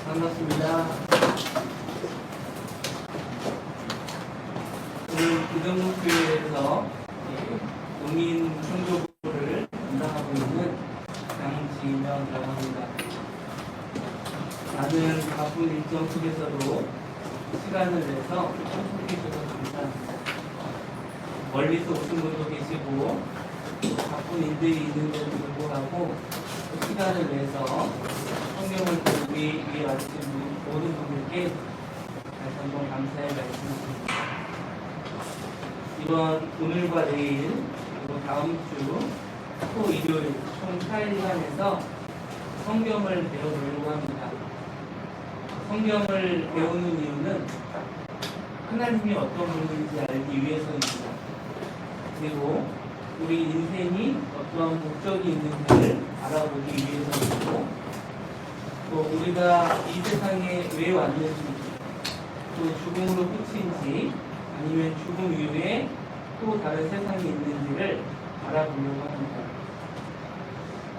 반갑습니다. 오늘 기동교회에서 농인 성교부를 담당하고 있는 양진영이라고 합니다. 많은 바쁜 일정 속에서도 시간을 내서 참석해 주셔서 감사합니다. 멀리서 오신 분도 계시고 바쁜 일들이 있는데도 불구하고 시간을 내서 성경을 보기 위해 와주신 모든 분들께 다시 한번 감사의 말씀드립니다. 이번 오늘과 내일 그리고 다음 주 또 일요일 총 4일간에서 성경을 배워보려고 합니다. 성경을 배우는 이유는 하나님이 어떤 분인지 알기 위해서입니다. 그리고 우리 인생이 어떤 목적이 있는지를 알아보기 위해서이고, 또 우리가 이 세상에 왜 왔는지, 또 죽음으로 끝인지 아니면 죽음 이후에 또 다른 세상이 있는지를 알아보려고 합니다.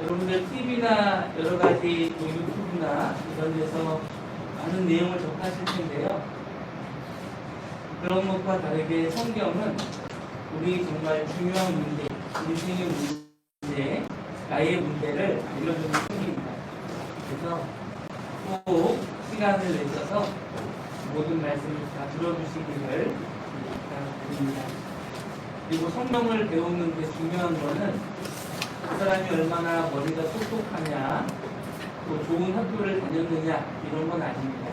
여러분들 TV나 여러 가지 유튜브나 이런 데서 많은 내용을 접하실 텐데요. 그런 것과 다르게 성경은 우리 정말 중요한 문제, 인생의 문제, 나의 문제를 알려주는 책입니다. 그래서 꼭 시간을 내셔서 모든 말씀을 다 들어주시기를 부탁드립니다. 그리고 성경을 배우는 게 중요한 거는 그 사람이 얼마나 머리가 똑똑하냐, 또 좋은 학교를 다녔느냐 이런 건 아닙니다.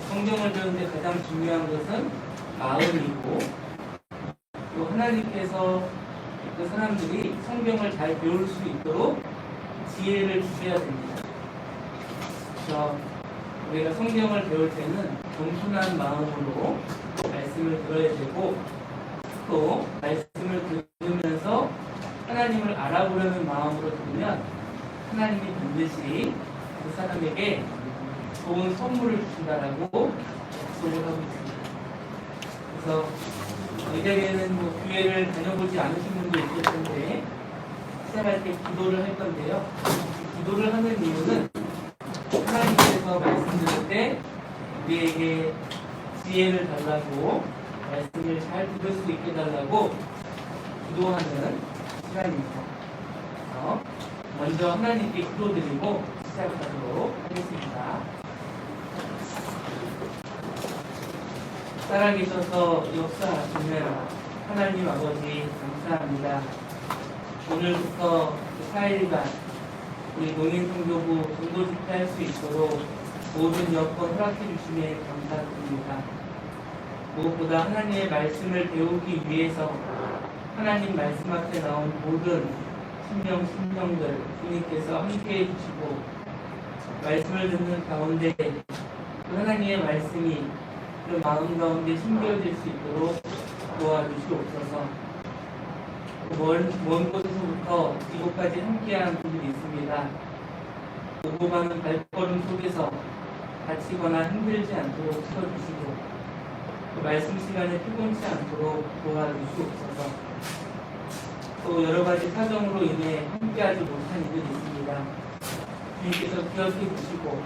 성경을 배우는데 가장 중요한 것은 마음이고, 또 하나님께서 그 사람들이 성경을 잘 배울 수 있도록 지혜를 주셔야 됩니다. 그래서 우리가 성경을 배울 때는 겸손한 마음으로 말씀을 들어야 되고, 또 말씀을 들으면서 하나님을 알아보려는 마음으로 들으면 하나님이 반드시 그 사람에게 좋은 선물을 주신다라고 약속을 하고 있습니다. 그래서 이 자리에는 교회를 다녀보지 않으신 분도 있을 텐데 시작할 때 기도를 할 건데요. 기도를 하는 이유는 하나님께서 말씀 들을 때 우리에게 지혜를 달라고, 말씀을 잘 들을 수 있게 달라고 기도하는 시간입니다. 그래서 먼저 하나님께 기도드리고 시작하도록 하겠습니다. 살아계셔서 역사하시는 하나님 아버지 감사합니다. 오늘부터 4일간 우리 농인성교부 전도 집회할 수 있도록 모든 여건 허락해 주심에 감사드립니다. 무엇보다 하나님의 말씀을 배우기 위해서 하나님 말씀 앞에 나온 모든 심령들 주님께서 함께해 주시고, 말씀을 듣는 가운데 그 하나님의 말씀이 그 마음 가운데 심겨질 수 있도록 도와주시옵소서. 먼 곳에서부터 이곳까지 함께한 분들이 있습니다. 오고 가는 발걸음 속에서 다치거나 힘들지 않도록 지켜주시고, 그 말씀 시간에 피곤치 않도록 도와주시옵소서. 또 여러 가지 사정으로 인해 함께하지 못한 이들이 있습니다. 주님께서 기억해 주시고,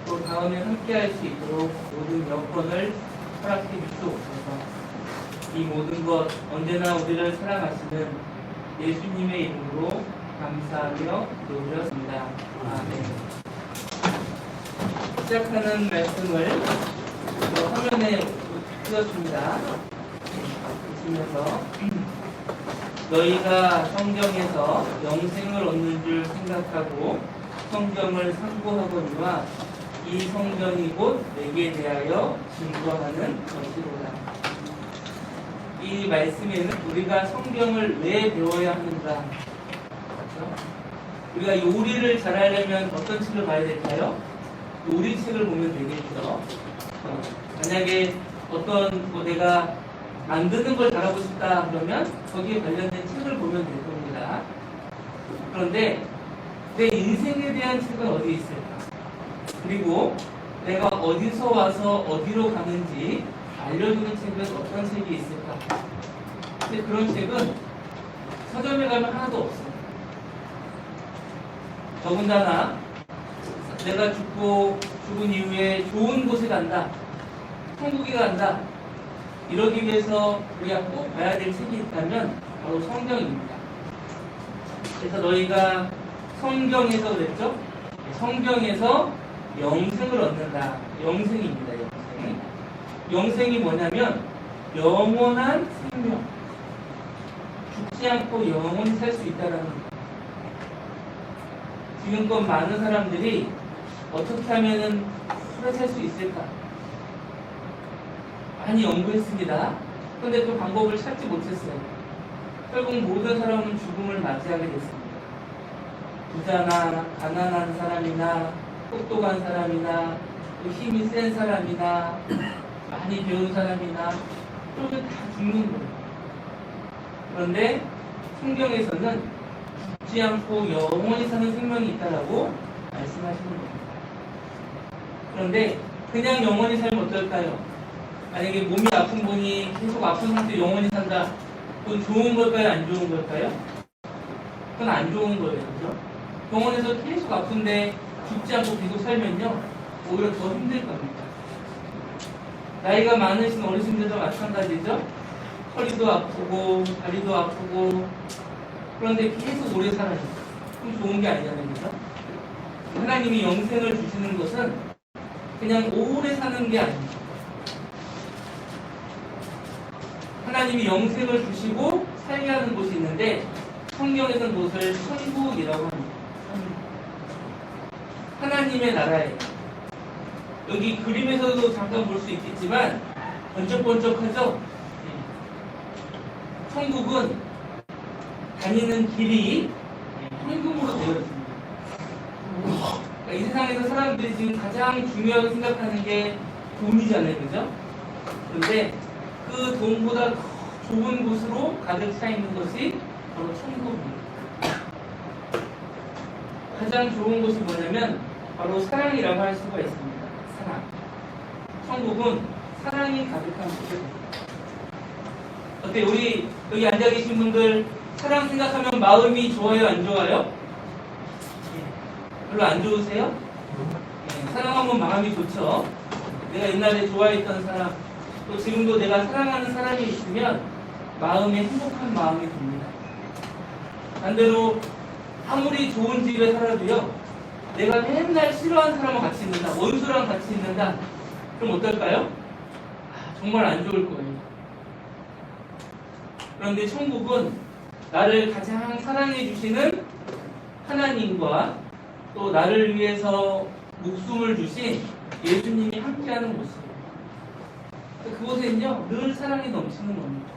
또 다음에 함께할 수 있도록 모든 여건을 허락해 주시옵소서. 이 모든 것 언제나 우리를 사랑하시는 예수님의 이름으로 감사하며 기도드렸습니다. 아멘. 시작하는 말씀을 화면에 띄웠습니다. 보시면서 너희가 성경에서 영생을 얻는 줄 생각하고 성경을 상고하거니와 이 성경이 곧 내게 대하여 증거하는 것이로다. 이 말씀에는 우리가 성경을 왜 배워야 하는가? 그렇죠? 우리가 요리를 잘하려면 어떤 책을 봐야 될까요? 요리책을 보면 되겠죠. 만약에 어떤 내가 만드는 걸 잘하고 싶다 그러면 거기에 관련된 책을 보면 될 겁니다. 그런데 내 인생에 대한 책은 어디 있을까? 그리고 내가 어디서 와서 어디로 가는지 알려주는 책은 어떤 책이 있을까? 근데 그런 책은 서점에 가면 하나도 없어요. 더군다나 내가 죽은 이후에 좋은 곳에 간다, 천국에 간다, 이러기 위해서 우리가 꼭 봐야 될 책이 있다면 바로 성경입니다. 그래서 너희가 성경에서 그랬죠? 성경에서 영생을 얻는다. 영생입니다. 영생. 영생이 뭐냐면 영원한 생명. 죽지 않고 영원히 살 수 있다는 겁니다. 지금껏 많은 사람들이 어떻게 하면 오래 살 수 있을까? 많이 연구했습니다. 그런데 그 방법을 찾지 못했어요. 결국 모든 사람은 죽음을 맞이하게 됐습니다. 부자나 가난한 사람이나 똑똑한 사람이나 힘이 센 사람이나 많이 배운 사람이나 그러면 다 죽는 거예요. 그런데 성경에서는 죽지 않고 영원히 사는 생명이 있다라고 말씀하시는 겁니다. 그런데 그냥 영원히 살면 어떨까요? 만약에 몸이 아픈 분이 계속 아픈 상태 영원히 산다. 그건 좋은 걸까요? 안 좋은 걸까요? 그건 안 좋은 거예요. 그죠? 병원에서 계속 아픈데 죽지 않고 계속 살면요, 오히려 더 힘들 겁니다. 나이가 많으신 어르신들도 마찬가지죠. 허리도 아프고 다리도 아프고 그런데 계속 오래 살아요. 그럼 좋은 게 아니잖아요. 그죠? 하나님이 영생을 주시는 것은 그냥 오래 사는 게 아닙니다. 하나님이 영생을 주시고 살게 하는 곳이 있는데 성경에서는 그것을 천국이라고 합니다. 하나님의 나라에 여기 그림에서도 잠깐 볼 수 있겠지만 번쩍번쩍하죠? 천국은 다니는 길이 황금으로 되어 있습니다. 그러니까 이 세상에서 사람들이 지금 가장 중요하게 생각하는 게 돈이잖아요. 그죠? 그런데 그 돈보다 더 좋은 곳으로 가득 차 있는 것이 바로 천국입니다. 가장 좋은 곳이 뭐냐면 바로 사랑이라고 할 수가 있습니다. 사랑. 천국은 사랑이 가득한 곳입니다. 어때? 우리 여기 앉아 계신 분들 사랑 생각하면 마음이 좋아요? 안 좋아요? 별로 안 좋으세요? 사랑하면 마음이 좋죠. 내가 옛날에 좋아했던 사람, 또 지금도 내가 사랑하는 사람이 있으면 마음에 행복한 마음이 듭니다. 반대로 아무리 좋은 집에 살아도요, 내가 맨날 싫어하는 사람과 같이 있는다, 원수랑 같이 있는다, 그럼 어떨까요? 정말 안 좋을 거예요. 그런데 천국은 나를 가장 사랑해 주시는 하나님과 또 나를 위해서 목숨을 주신 예수님이 함께하는 곳이에요. 그곳에는요, 늘 사랑이 넘치는 겁니다.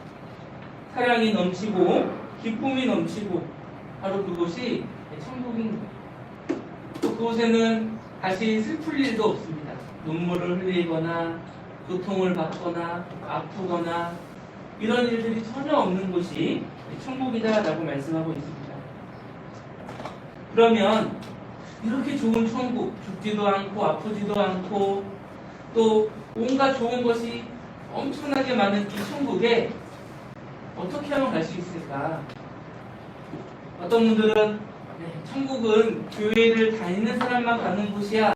사랑이 넘치고 기쁨이 넘치고 바로 그곳이 천국인 거예요. 또 그곳에는 다시 슬플 일도 없습니다. 눈물을 흘리거나 고통을 받거나 아프거나 이런 일들이 전혀 없는 곳이 천국이다라고 말씀하고 있습니다. 그러면 이렇게 좋은 천국, 죽지도 않고 아프지도 않고 또 온갖 좋은 것이 엄청나게 많은 이 천국에 어떻게 하면 갈 수 있을까? 어떤 분들은 천국은 교회를 다니는 사람만 가는 곳이야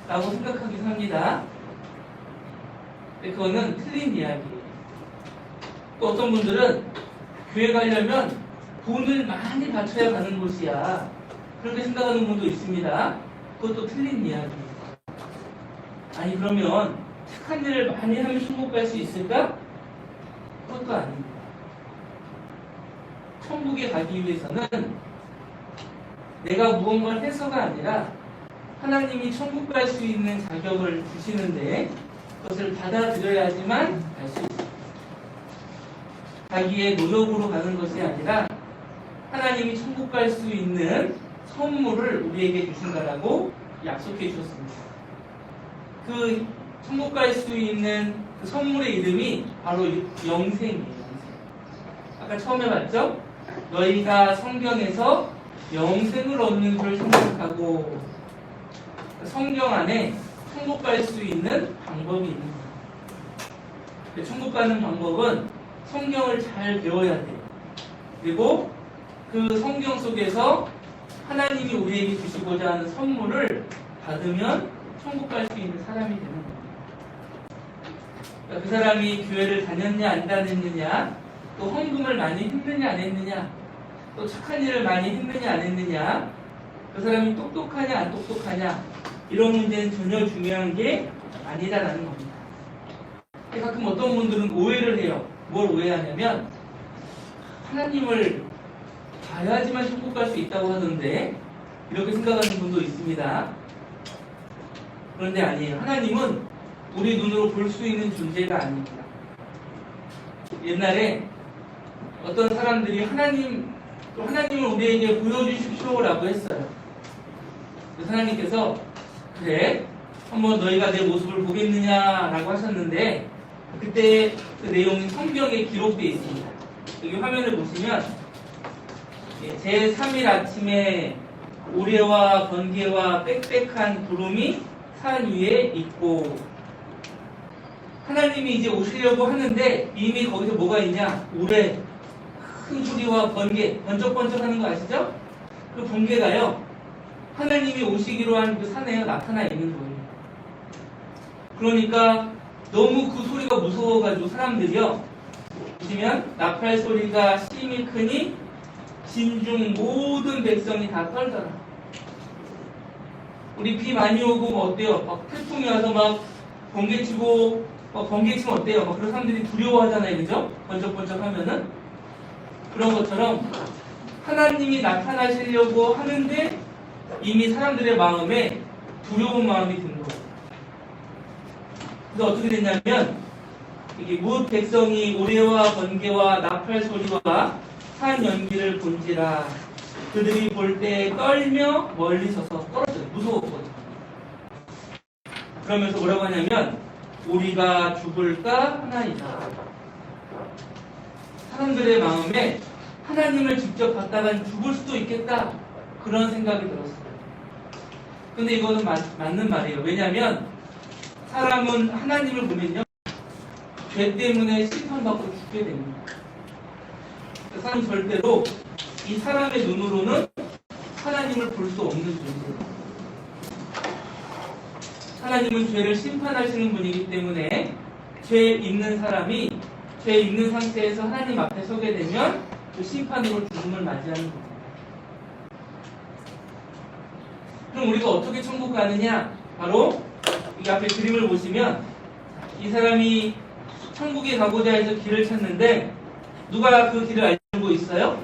라고 생각하기도 합니다. 근데 그거는 틀린 이야기예요. 또 어떤 분들은 교회 가려면 돈을 많이 바쳐야 가는 곳이야, 그렇게 생각하는 분도 있습니다. 그것도 틀린 이야기예요. 아니 그러면 착한 일을 많이 하면 천국 갈 수 있을까? 그것도 아닙니다. 천국에 가기 위해서는 내가 무언가를 해서가 아니라 하나님이 천국 갈 수 있는 자격을 주시는데 그것을 받아들여야지만 갈 수 있습니다. 자기의 노력으로 가는 것이 아니라 하나님이 천국 갈 수 있는 선물을 우리에게 주신다라고 약속해 주셨습니다. 그 천국 갈 수 있는 그 선물의 이름이 바로 영생이에요. 아까 처음에 봤죠? 너희가 성경에서 영생을 얻는 줄 생각하고, 성경 안에 천국 갈 수 있는 방법이 있는 거예요. 천국 가는 방법은 성경을 잘 배워야 돼요. 그리고 그 성경 속에서 하나님이 우리에게 주시고자 하는 선물을 받으면 천국 갈 수 있는 사람이 되는 겁니다. 그러니까 그 사람이 교회를 다녔냐 안 다녔느냐, 또 헌금을 많이 했느냐 안 했느냐, 또 착한 일을 많이 했느냐 안 했느냐, 그 사람이 똑똑하냐 안 똑똑하냐, 이런 문제는 전혀 중요한 게 아니다라는 겁니다. 가끔 어떤 분들은 오해를 해요. 뭘 오해하냐면 하나님을 봐야지만 천국 갈 수 있다고 하던데 이렇게 생각하는 분도 있습니다. 그런데 아니에요. 하나님은 우리 눈으로 볼 수 있는 존재가 아닙니다. 옛날에 어떤 사람들이 하나님을 우리에게 보여주십시오라고 했어요. 그래서 하나님께서 그래 한번 너희가 내 모습을 보겠느냐라고 하셨는데, 그때 그 내용이 성경에 기록되어 있습니다. 여기 화면을 보시면 제3일 아침에 우레와 번개와 빽빽한 구름이 산 위에 있고, 하나님이 이제 오시려고 하는데 이미 거기서 뭐가 있냐? 우레, 큰 소리와 번개, 번쩍번쩍 하는 거 아시죠? 그 번개가요, 하나님이 오시기로 한 그 산에 나타나 있는 거예요. 그러니까 너무 그 소리가 무서워가지고 사람들이요, 보시면 나팔 소리가 심히 크니 진중 모든 백성이 다 떨더라. 우리 비 많이 오고 뭐 어때요? 막 태풍이 와서 막 번개 치고, 번개 치면 어때요? 막 그런 사람들이 두려워하잖아요, 그죠? 번쩍번쩍 하면은. 그런 것처럼 하나님이 나타나시려고 하는데 이미 사람들의 마음에 두려운 마음이 든 거예요. 그래서 어떻게 됐냐면, 이게 무엇 백성이 우레와 번개와 나팔 소리와 산 연기를 본지라 그들이 볼 때 떨며 멀리 서서 떨어져요. 무서웠거든요. 그러면서 뭐라고 하냐면 우리가 죽을까 하나이다. 사람들의 마음에 하나님을 직접 봤다간 죽을 수도 있겠다, 그런 생각이 들었어요. 근데 이거는 맞는 말이에요. 왜냐하면 사람은 하나님을 보면요, 죄 때문에 심판받고 죽게 됩니다. 사람은 절대로 이 사람의 눈으로는 하나님을 볼 수 없는 존재예요. 하나님은 죄를 심판하시는 분이기 때문에 죄 있는 사람이 죄 있는 상태에서 하나님 앞에 서게 되면 그 심판으로 죽음을 맞이하는 겁니다. 그럼 우리가 어떻게 천국 가느냐? 바로 이 앞에 그림을 보시면 이 사람이 천국에 가고자 해서 길을 찾는데 누가 그 길을 알고 있어요?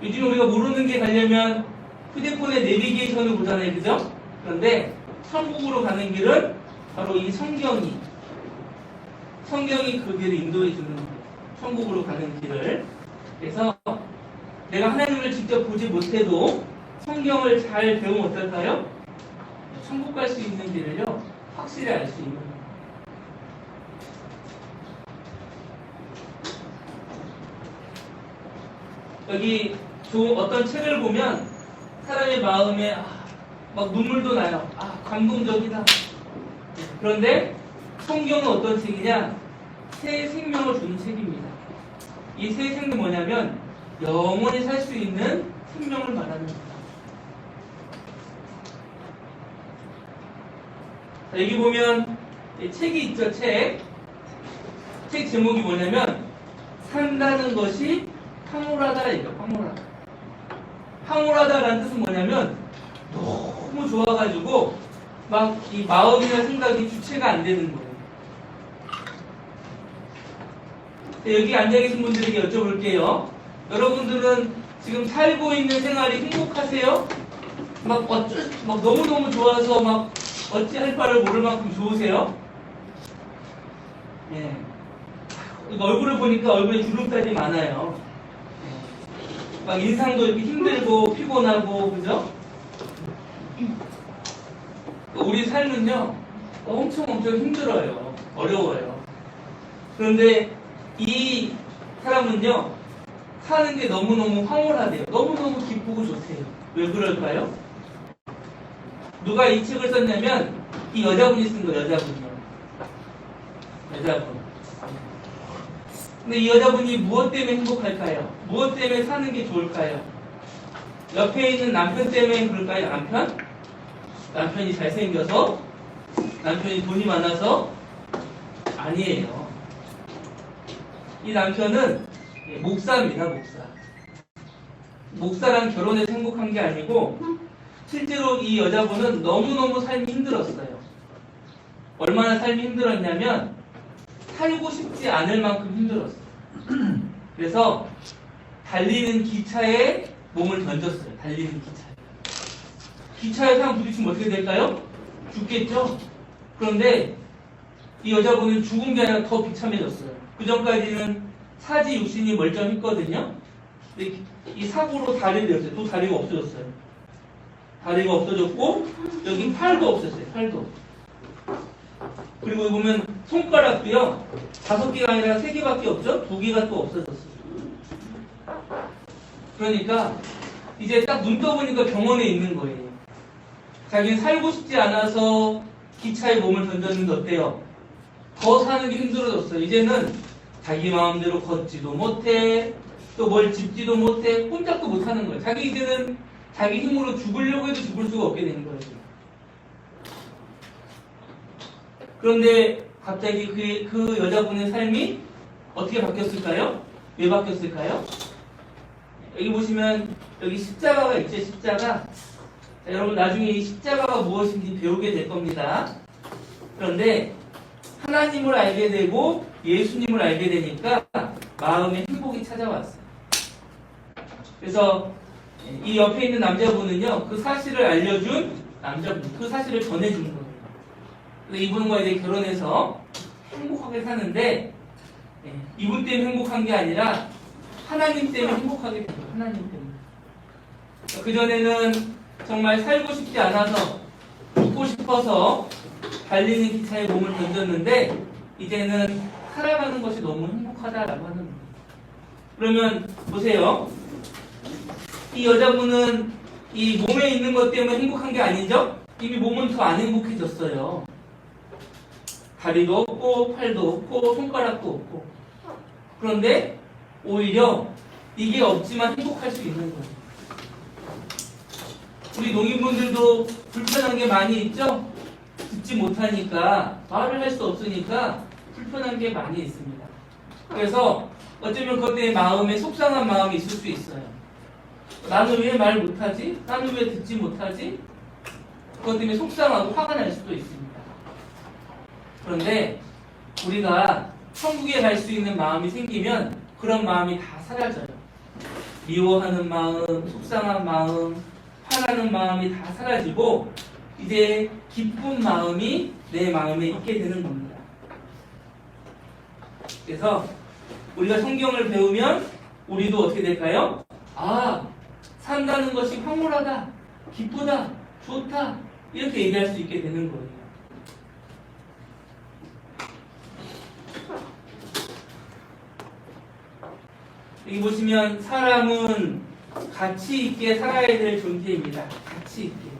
요즘 우리가 모르는 게 가려면 휴대폰에 내비게이션을 보잖아요, 그죠? 그런데 천국으로 가는 길은 바로 이 성경이 그 길을 인도해 주는 거예요. 천국으로 가는 길을. 그래서 내가 하나님을 직접 보지 못해도 성경을 잘 배우면 어떨까요? 천국 갈 수 있는 길을요, 확실히 알 수 있는 거예요. 여기 어떤 책을 보면 사람의 마음에 막 눈물도 나요. 감동적이다. 그런데 성경은 어떤 책이냐? 새 생명을 주는 책입니다. 이 새 생명이 뭐냐면 영원히 살 수 있는 생명을 말하는 겁니다. 자, 여기 보면 책이 있죠. 책 제목이 뭐냐면 산다는 것이 황홀하다 이거. 황홀하다라는 뜻은 뭐냐면 너무 좋아가지고 막 이 마음이나 생각이 주체가 안 되는 거예요. 여기 앉아계신 분들에게 여쭤볼게요. 여러분들은 지금 살고 있는 생활이 행복하세요? 막 너무너무 좋아서 막 어찌할 바를 모를 만큼 좋으세요? 예. 얼굴을 보니까 얼굴에 주름살이 많아요. 막 인상도 이렇게 힘들고 피곤하고, 그죠? 우리 삶은요 엄청 힘들어요. 어려워요. 그런데 이 사람은요 사는 게 너무너무 황홀하대요. 너무너무 기쁘고 좋대요. 왜 그럴까요? 누가 이 책을 썼냐면 이 여자분이 쓴 거예요. 여자분. 근데 이 여자분이 무엇 때문에 행복할까요? 무엇 때문에 사는 게 좋을까요? 옆에 있는 남편 때문에 그럴까요? 남편? 남편이 잘생겨서? 남편이 돈이 많아서? 아니에요. 이 남편은 목사입니다, 목사. 목사랑 결혼해서 행복한 게 아니고 실제로 이 여자분은 너무너무 삶이 힘들었어요. 얼마나 삶이 힘들었냐면 살고 싶지 않을 만큼 힘들었어요. 그래서 달리는 기차에 몸을 던졌어요. 달리는 기차에. 기차에 사람 부딪히면 어떻게 될까요? 죽겠죠? 그런데 이 여자분은 죽은 게 아니라 더 비참해졌어요. 그 전까지는 사지 육신이 멀쩡했거든요. 근데 이 사고로 다리를 내었어요. 또 다리가 없어졌어요. 다리가 없어졌고 여기 팔도 없었어요. 팔도. 그리고 보면 손가락도요. 5개가 아니라 3개밖에 없죠? 2개가 또 없어졌어요. 그러니까 이제 딱 눈 떠보니까 병원에 있는 거예요. 자기는 살고 싶지 않아서 기차에 몸을 던졌는데 어때요? 더 사는 게 힘들어졌어요. 이제는 자기 마음대로 걷지도 못해, 또 뭘 짚지도 못해, 꼼짝도 못하는 거예요. 자기 이제는 자기 힘으로 죽으려고 해도 죽을 수가 없게 되는 거예요. 그런데 갑자기 그 여자분의 삶이 어떻게 바뀌었을까요? 왜 바뀌었을까요? 여기 보시면 여기 십자가가 있죠, 십자가. 자, 여러분 나중에 이 십자가가 무엇인지 배우게 될 겁니다. 그런데 하나님을 알게 되고 예수님을 알게 되니까 마음에 행복이 찾아왔어요. 그래서 이 옆에 있는 남자분은요, 그 사실을 알려준 남자분, 그 사실을 전해준 거예요. 그래서 이분과 이제 결혼해서 행복하게 사는데, 이분 때문에 행복한 게 아니라 하나님 때문에 행복하게 된 거예요. 하나님 때문에. 그전에는 정말 살고 싶지 않아서 죽고 싶어서 달리는 기차에 몸을 던졌는데 이제는 살아가는 것이 너무 행복하다라고 하는 거예요. 그러면 보세요. 이 여자분은 이 몸에 있는 것 때문에 행복한 게 아니죠? 이미 몸은 더 안 행복해졌어요. 다리도 없고 팔도 없고 손가락도 없고. 그런데 오히려 이게 없지만 행복할 수 있는 거예요. 우리 농인분들도 불편한 게 많이 있죠? 듣지 못하니까, 말을 할 수 없으니까 불편한 게 많이 있습니다. 그래서 어쩌면 그것 때문에 마음에 속상한 마음이 있을 수 있어요. 나는 왜 말 못하지? 나는 왜 듣지 못하지? 그것 때문에 속상하고 화가 날 수도 있습니다. 그런데 우리가 천국에 갈 수 있는 마음이 생기면 그런 마음이 다 사라져요. 미워하는 마음, 속상한 마음, 화나는 마음이 다 사라지고 이제 기쁜 마음이 내 마음에 있게 되는 겁니다. 그래서 우리가 성경을 배우면 우리도 어떻게 될까요? 아, 산다는 것이 황홀하다, 기쁘다, 좋다 이렇게 얘기할 수 있게 되는 거예요. 여기 보시면 사람은 가치 있게 살아야 될 존재입니다. 가치 있게.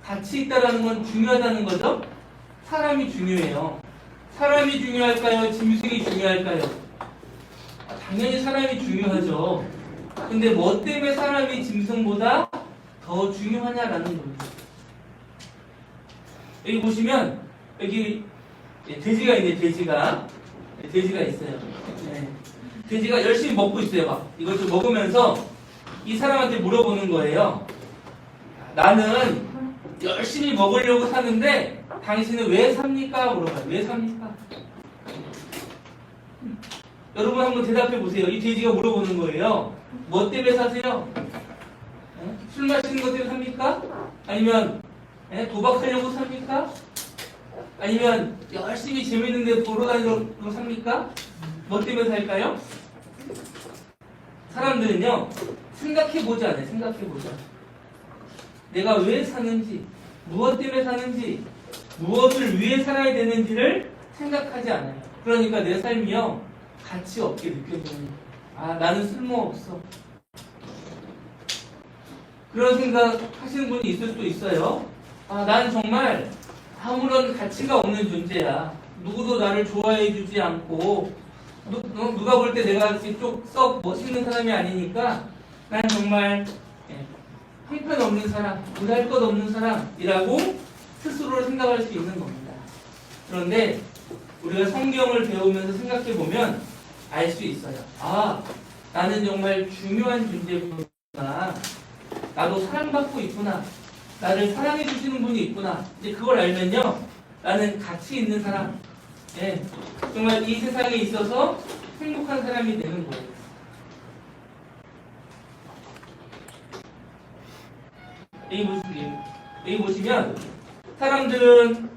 가치 있다라는 건 중요하다는 거죠? 사람이 중요해요. 사람이 중요할까요? 짐승이 중요할까요? 당연히 사람이 중요하죠. 근데 뭐 때문에 사람이 짐승보다 더 중요하냐라는 거예요. 여기 보시면 여기 돼지가 있네, 돼지가 있어요. 네. 돼지가 열심히 먹고 있어요. 막 이걸 좀 먹으면서 이 사람한테 물어보는 거예요. 나는 열심히 먹으려고 사는데 당신은 왜 삽니까? 물어봐요. 왜 삽니까? 여러분 한번 대답해 보세요. 이 돼지가 물어보는 거예요. 뭐 때문에 사세요? 술 마시는 것 때문에 삽니까? 아니면 도박하려고 삽니까? 아니면 열심히 재밌는 데 보러 다니려고 삽니까? 뭐 때문에 살까요? 사람들은요, 생각해보지 않아요. 생각해보자. 내가 왜 사는지, 무엇 때문에 사는지, 무엇을 위해 살아야 되는지를 생각하지 않아요. 그러니까 내 삶이요, 가치 없게 느껴지는 거예요. 아, 나는 쓸모없어. 그런 생각 하시는 분이 있을 수도 있어요. 아, 난 정말 아무런 가치가 없는 존재야. 누구도 나를 좋아해주지 않고, 누가 볼 때 내가 썩 멋있는 사람이 아니니까 난 정말 형편없는 사람, 보잘것없는 사람이라고 스스로를 생각할 수 있는 겁니다. 그런데 우리가 성경을 배우면서 생각해 보면 알 수 있어요. 아, 나는 정말 중요한 존재구나. 나도 사랑받고 있구나. 나를 사랑해 주시는 분이 있구나. 이제 그걸 알면요, 나는 가치 있는 사람, 예, 정말 이 세상에 있어서 행복한 사람이 되는 거예요. 여기 보시면 사람들은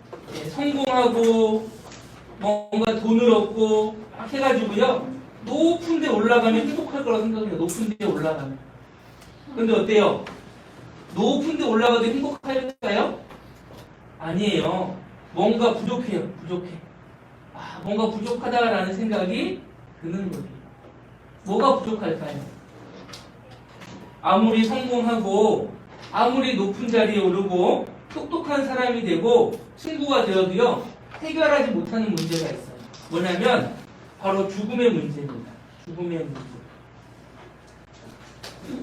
성공하고 뭔가 돈을 얻고 막 해가지고요, 높은 데 올라가면 행복할 거라고 생각해요. 높은 데 올라가면. 근데 어때요? 높은 데 올라가도 행복할까요? 아니에요. 뭔가 부족해요. 부족해. 아, 뭔가 부족하다라는 생각이 드는 거예요. 뭐가 부족할까요? 아무리 성공하고 아무리 높은 자리에 오르고 똑똑한 사람이 되고 친구가 되어도요, 해결하지 못하는 문제가 있어요. 뭐냐면 바로 죽음의 문제입니다. 죽음의 문제.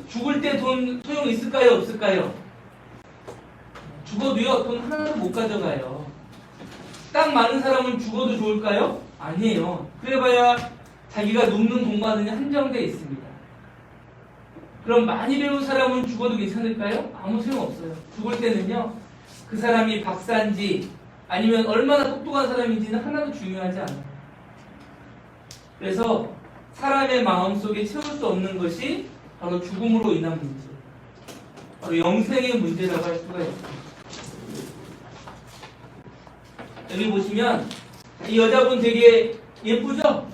죽을 때 돈 소용 있을까요? 없을까요? 죽어도요, 돈 하나도 못 가져가요. 딱 많은 사람은 죽어도 좋을까요? 아니에요. 그래봐야 자기가 눕는 공간은 한정되어 있습니다. 그럼 많이 배운 사람은 죽어도 괜찮을까요? 아무 소용없어요. 죽을 때는요, 그 사람이 박사인지 아니면 얼마나 똑똑한 사람인지는 하나도 중요하지 않아요. 그래서 사람의 마음속에 채울 수 없는 것이 바로 죽음으로 인한 문제, 바로 영생의 문제라고 할 수가 있습니다. 여기 보시면 이 여자분 되게 예쁘죠?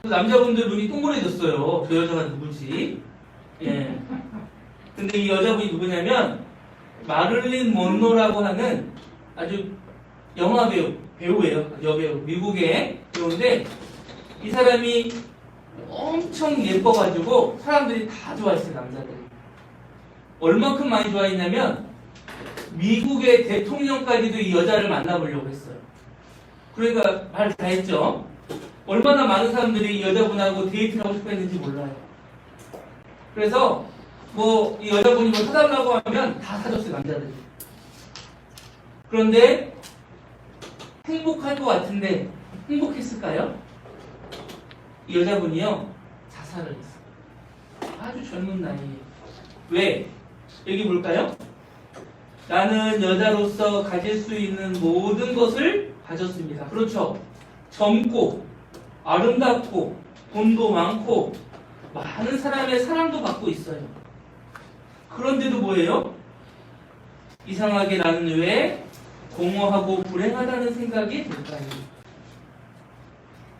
남자분들 눈이 동그래졌어요. 저 여자가 누구지? 예. 근데 이 여자분이 누구냐면 마를린 먼로라고 하는 아주 영화 배우예요. 여배우. 미국의 배우인데 이 사람이 엄청 예뻐가지고 사람들이 다 좋아했어요. 남자들이. 얼만큼 많이 좋아했냐면 미국의 대통령까지도 이 여자를 만나보려고 했어요. 그러니까 말 다 했죠. 얼마나 많은 사람들이 이 여자분하고 데이트를 하고 싶어 했는지 몰라요. 그래서 뭐 이 여자분이 뭐 사달라고 하면 다 사줬어요. 남자들이. 그런데 행복할 것 같은데 행복했을까요? 이 여자분이요, 자살을 했어요. 아주 젊은 나이에. 왜? 여기 볼까요? 나는 여자로서 가질 수 있는 모든 것을 가졌습니다. 그렇죠. 젊고 아름답고 돈도 많고 많은 사람의 사랑도 받고 있어요. 그런데도 뭐예요? 이상하게 나는 왜 공허하고 불행하다는 생각이 들까요?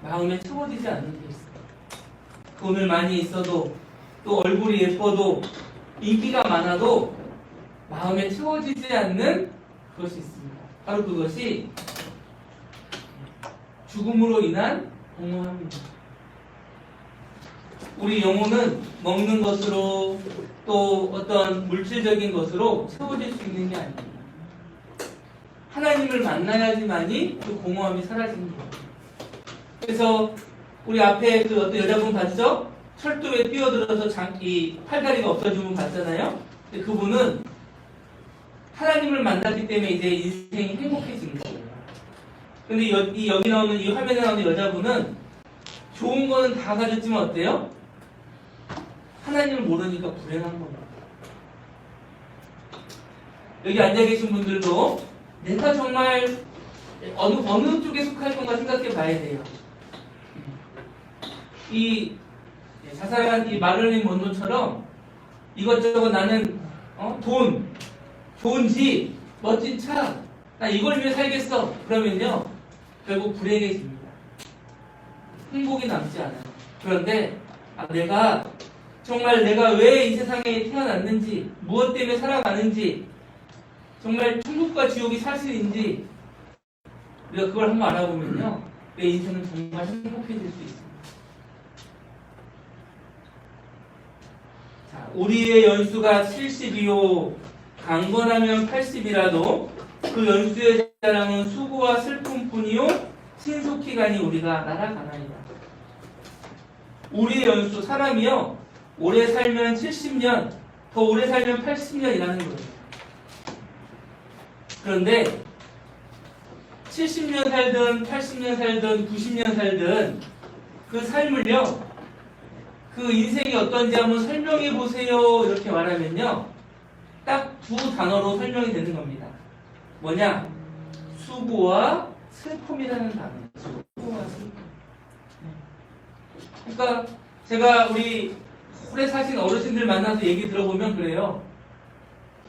마음에 채워지지 않는 게 있어요. 돈을 많이 있어도 또 얼굴이 예뻐도 인기가 많아도 마음에 채워지지 않는 그것이 있습니다. 바로 그것이 죽음으로 인한 공허함입니다. 우리 영혼은 먹는 것으로 또 어떤 물질적인 것으로 채워질 수 있는 게 아닙니다. 하나님을 만나야지만이 그 공허함이 사라지는 거예요. 그래서 우리 앞에 그 어떤 여자분 봤죠? 철도에 뛰어들어서 이 팔다리가 없어진 분 봤잖아요? 근데 그분은 하나님을 만났기 때문에 이제 인생이 행복해진 거예요. 근데 여기 나오는 이 화면에 나오는 여자분은 좋은 거는 다 가졌지만 어때요? 하나님을 모르니까 불행한 겁니다. 여기 앉아 계신 분들도 내가 정말 어느 쪽에 속할 건가 생각해 봐야 돼요. 이 자살한 이 마를린 먼로처럼 이것저것 나는 돈, 좋은 집, 멋진 차, 나 이걸 위해 살겠어. 그러면요, 결국 불행해집니다. 행복이 남지 않아요. 그런데 내가 왜 이 세상에 태어났는지, 무엇 때문에 살아가는지, 정말 천국과 지옥이 사실인지 우리가 그걸 한번 알아보면요, 내 인생은 정말 행복해질 수 있습니다. 자, 우리의 연수가 70이요 강건하면 80이라도 그 연수의 자랑은 수고와 슬픔뿐이요 신속히 가니 우리가 날아가나이다. 우리의 연수, 사람이요 오래 살면 70년, 더 오래 살면 80년이라는 거예요. 그런데 70년 살든 80년 살든 90년 살든 그 삶을요, 그 인생이 어떤지 한번 설명해 보세요 이렇게 말하면요, 딱 두 단어로 설명이 되는 겁니다. 뭐냐? 수고와 슬픔이라는 단어예요. 수고와 슬픔. 그러니까 제가 우리 오래 사신 어르신들 만나서 얘기 들어보면 그래요.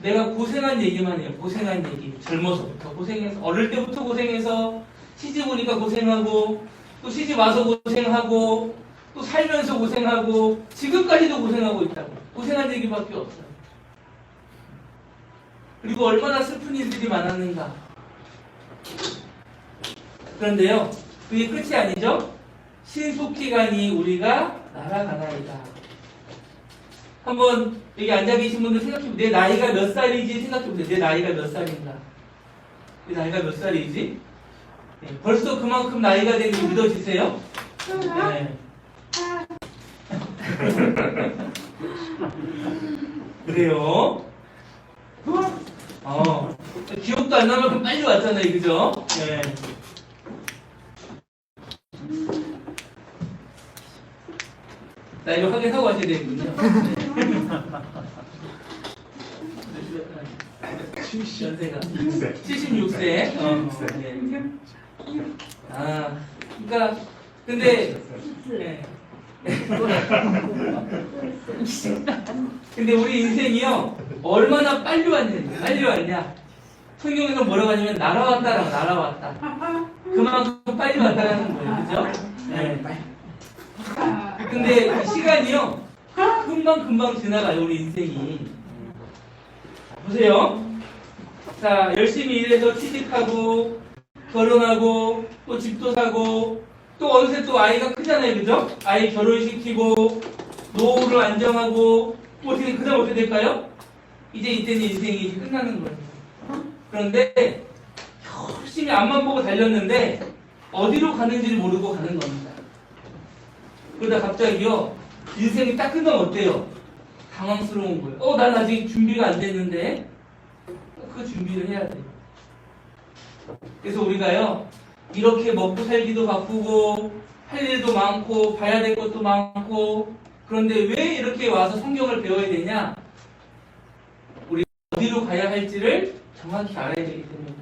내가 고생한 얘기만 해요. 고생한 얘기. 젊어서부터 고생해서, 어릴 때부터 고생해서, 시집 오니까 고생하고, 또 시집 와서 고생하고, 또 살면서 고생하고, 지금까지도 고생하고 있다고. 고생한 얘기밖에 없어요. 그리고 얼마나 슬픈 일들이 많았는가. 그런데요, 그게 끝이 아니죠? 신속히 가니 우리가 날아가나이다. 한번 여기 앉아 계신 분들 생각해보세요. 내 나이가 몇 살이지 생각해보세요. 내 나이가 몇 살인가? 내 나이가 몇 살이지? 네, 벌써 그만큼 나이가 된 게 믿어지세요? 네. 그래요? 기억도 안 나면 빨리 왔잖아요. 그죠? 네. 자, 이거 확인하고 하셔야 되겠군요. 연세가 76세. 네. 그러니까 근데 네. 근데 우리 인생이요, 얼마나 빨리 왔냐. 성경에서 뭐라고 하냐면 날아왔다라고, 날아왔다. 그만큼 빨리 왔다라는 거예요. 그죠? 네. 근데 시간이요, 금방 지나가요, 우리 인생이. 보세요. 자, 열심히 일해서 취직하고, 결혼하고, 또 집도 사고, 또 어느새 또 아이가 크잖아요. 그죠? 아이 결혼시키고, 노후를 안정하고, 어떻게, 그 다음 어떻게 될까요? 이제 이때는 인생이 이제 끝나는 거예요. 그런데, 열심히 앞만 보고 달렸는데, 어디로 가는지를 모르고 가는 겁니다. 그러다 갑자기요, 인생이 딱 끝나면 어때요? 당황스러운 거예요. 난 아직 준비가 안 됐는데, 그 준비를 해야 돼요. 그래서 우리가요, 이렇게 먹고 살기도 바쁘고, 할 일도 많고, 봐야 될 것도 많고, 그런데 왜 이렇게 와서 성경을 배워야 되냐? 우리 어디로 가야 할지를 정확히 알아야 되기 때문에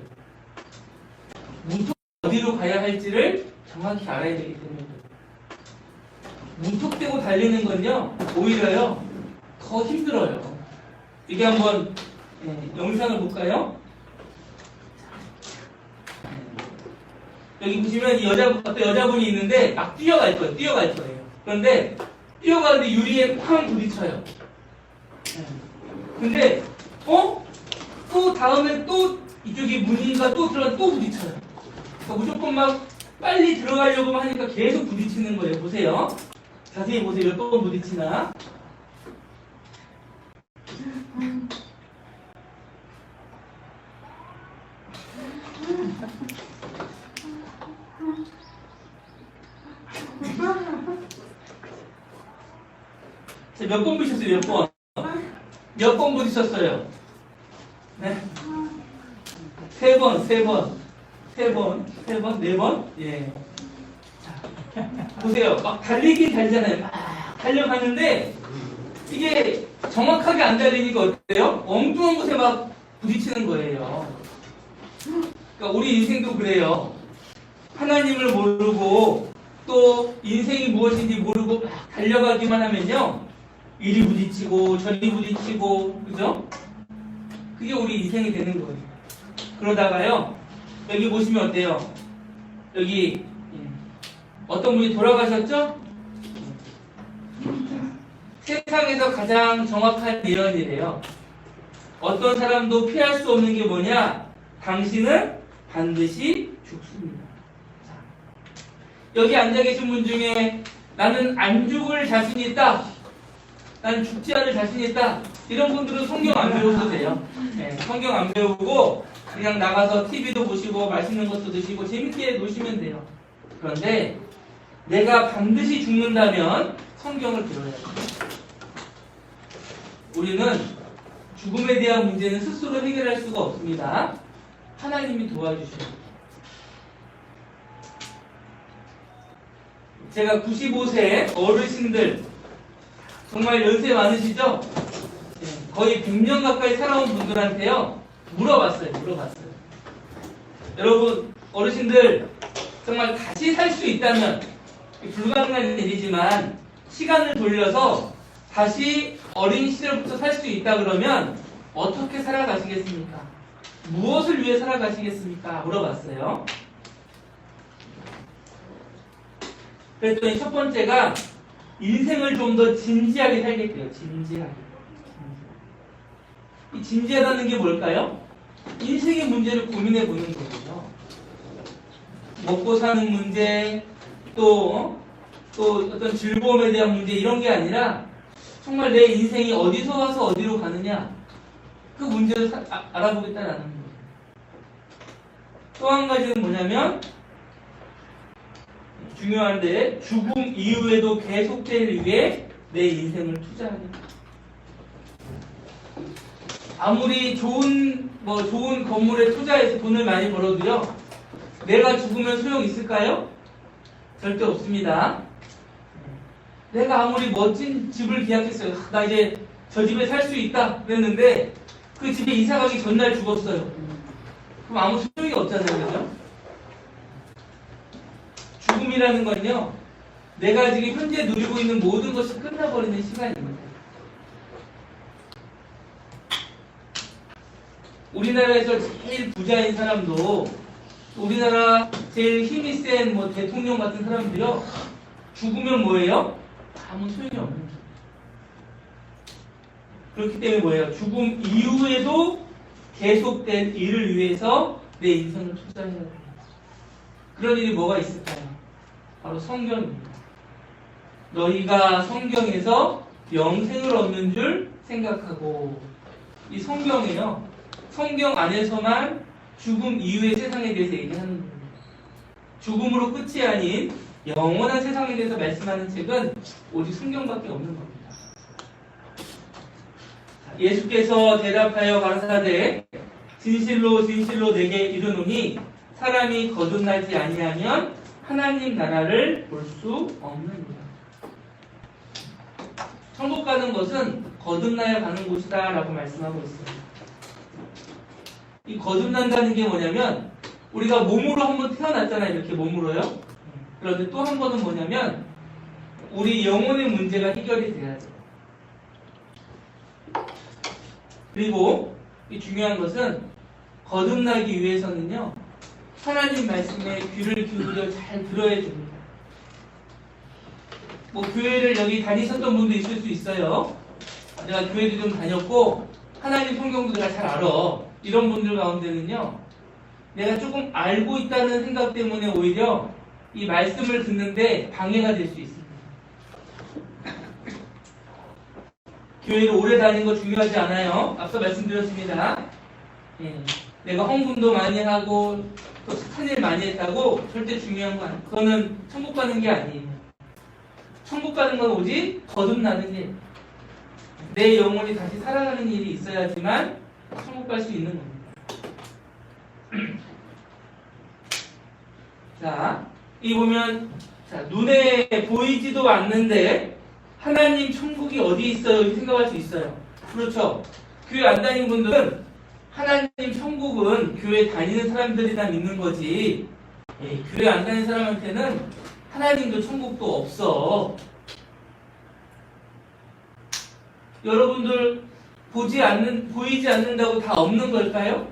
그래요. 어디로 가야 할지를 정확히 알아야 되기 때문에 그래요. 무턱대고 달리는 건요, 오히려요, 더 힘들어요. 이게 한번 영상을 볼까요? 여기 보시면 이 어떤 여자분이 있는데 막 뛰어갈 거예요. 그런데 뛰어가는데 유리에 쾅 부딪혀요. 근데 또 다음에 또 이쪽이 문인가 또 들어가 또 부딪혀요. 그러니까 무조건 막 빨리 들어가려고 하니까 계속 부딪히는 거예요. 보세요. 자세히 보세요. 몇 번 부딪히나. 몇 번 부딪혔어요? 몇 번 부딪혔어요? 네? 3번, 4번? 예. 자, 보세요. 막 달리긴 달리잖아요. 막 달려가는데, 이게 정확하게 안 달리니까 어때요? 엉뚱한 곳에 막 부딪히는 거예요. 그러니까 우리 인생도 그래요. 하나님을 모르고, 또 인생이 무엇인지 모르고 막 달려가기만 하면요, 이리 부딪히고 저리 부딪히고, 그죠? 그게 우리 인생이 되는 거예요. 그러다가요, 여기 보시면 어때요? 여기 어떤 분이 돌아가셨죠? 세상에서 가장 정확한 예언이래요. 어떤 사람도 피할 수 없는 게 뭐냐? 당신은 반드시 죽습니다. 자, 여기 앉아 계신 분 중에 나는 안 죽을 자신이 있다, 나는 죽지 않을 자신이 있다, 이런 분들은 성경 안 배우셔도 돼요. 네, 성경 안 배우고 그냥 나가서 TV도 보시고 맛있는 것도 드시고 재밌게 노시면 돼요. 그런데 내가 반드시 죽는다면 성경을 배워야 돼요. 우리는 죽음에 대한 문제는 스스로 해결할 수가 없습니다. 하나님이 도와주셔요. 제가 95세 어르신들 정말 연세 많으시죠? 거의 100년 가까이 살아온 분들한테요 물어봤어요. 여러분 어르신들 정말 다시 살 수 있다면 불가능한 일이지만 시간을 돌려서 다시 어린 시절부터 살 수 있다 그러면 어떻게 살아가시겠습니까? 무엇을 위해 살아가시겠습니까? 물어봤어요. 그랬더니 첫 번째가 인생을 좀 더 진지하게 살겠대요. 진지하게. 이 진지하다는 게 뭘까요? 인생의 문제를 고민해 보는 거예요. 먹고 사는 문제, 또 어떤 즐거움에 대한 문제 이런 게 아니라 정말 내 인생이 어디서 와서 어디로 가느냐 그 문제를 알아보겠다라는 거예요. 또 한 가지는 뭐냐면 중요한데 죽음 이후에도 계속될 위해 내 인생을 투자하겠다. 아무리 좋은 건물에 투자해서 돈을 많이 벌어도요 내가 죽으면 소용 있을까요? 절대 없습니다. 내가 아무리 멋진 집을 계약했어요. 나 이제 저 집에 살 수 있다 그랬는데 그 집에 이사 가기 전날 죽었어요. 그럼 아무 소용이 없잖아요. 그죠? 죽음이라는 건요 내가 지금 현재 누리고 있는 모든 것이 끝나버리는 시간입니다. 우리나라에서 제일 부자인 사람도 우리나라 제일 힘이 센 대통령 같은 사람들이요 죽으면 뭐예요? 아무 소용이 없는 거예요. 그렇기 때문에 뭐예요? 죽음 이후에도 계속된 일을 위해서 내 인생을 투자해야 돼요. 그런 일이 뭐가 있을까요? 바로 성경입니다. 너희가 성경에서 영생을 얻는 줄 생각하고 이 성경이요 성경 안에서만 죽음 이후의 세상에 대해서 얘기하는 겁니다. 죽음으로 끝이 아닌 영원한 세상에 대해서 말씀하는 책은 오직 성경밖에 없는 겁니다. 예수께서 대답하여 가라사대 진실로 진실로 내게 이르노니 사람이 거듭나지 아니하면 하나님 나라를 볼 수 없느니라. 천국 가는 것은 거듭나야 가는 곳이다 라고 말씀하고 있습니다. 이 거듭난다는 게 뭐냐면 우리가 몸으로 한번 태어났잖아요. 이렇게 몸으로요. 그런데 또 한 번은 뭐냐면 우리 영혼의 문제가 해결이 돼야 돼요. 그리고 이 중요한 것은 거듭나기 위해서는요 하나님 말씀에 귀를 기울여 잘 들어야 됩니다. 교회를 여기 다니셨던 분도 있을 수 있어요. 내가 교회도 좀 다녔고 하나님 성경도 내가 잘 알아. 이런 분들 가운데는요 내가 조금 알고 있다는 생각 때문에 오히려 이 말씀을 듣는데 방해가 될 수 있습니다. 교회를 오래 다니는 거 중요하지 않아요. 앞서 말씀드렸습니다. 내가 헌금도 많이 하고 또 착한 일 많이 했다고 절대 중요한 거 아니에요. 그거는 천국 가는 게 아니에요. 천국 가는 건 오직 거듭나는 일. 내 영혼이 다시 살아가는 일이 있어야지만 천국 갈 수 있는 겁니다. 자, 이 보면 눈에 보이지도 않는데 하나님 천국이 어디 있어요? 이렇게 생각할 수 있어요. 그렇죠. 교회 안 다니는 분들은 하나님 천국은 교회 다니는 사람들이나 믿는 거지 교회 안 다니는 사람한테는 하나님도 천국도 없어. 여러분들 보이지 않는다고 다 없는 걸까요?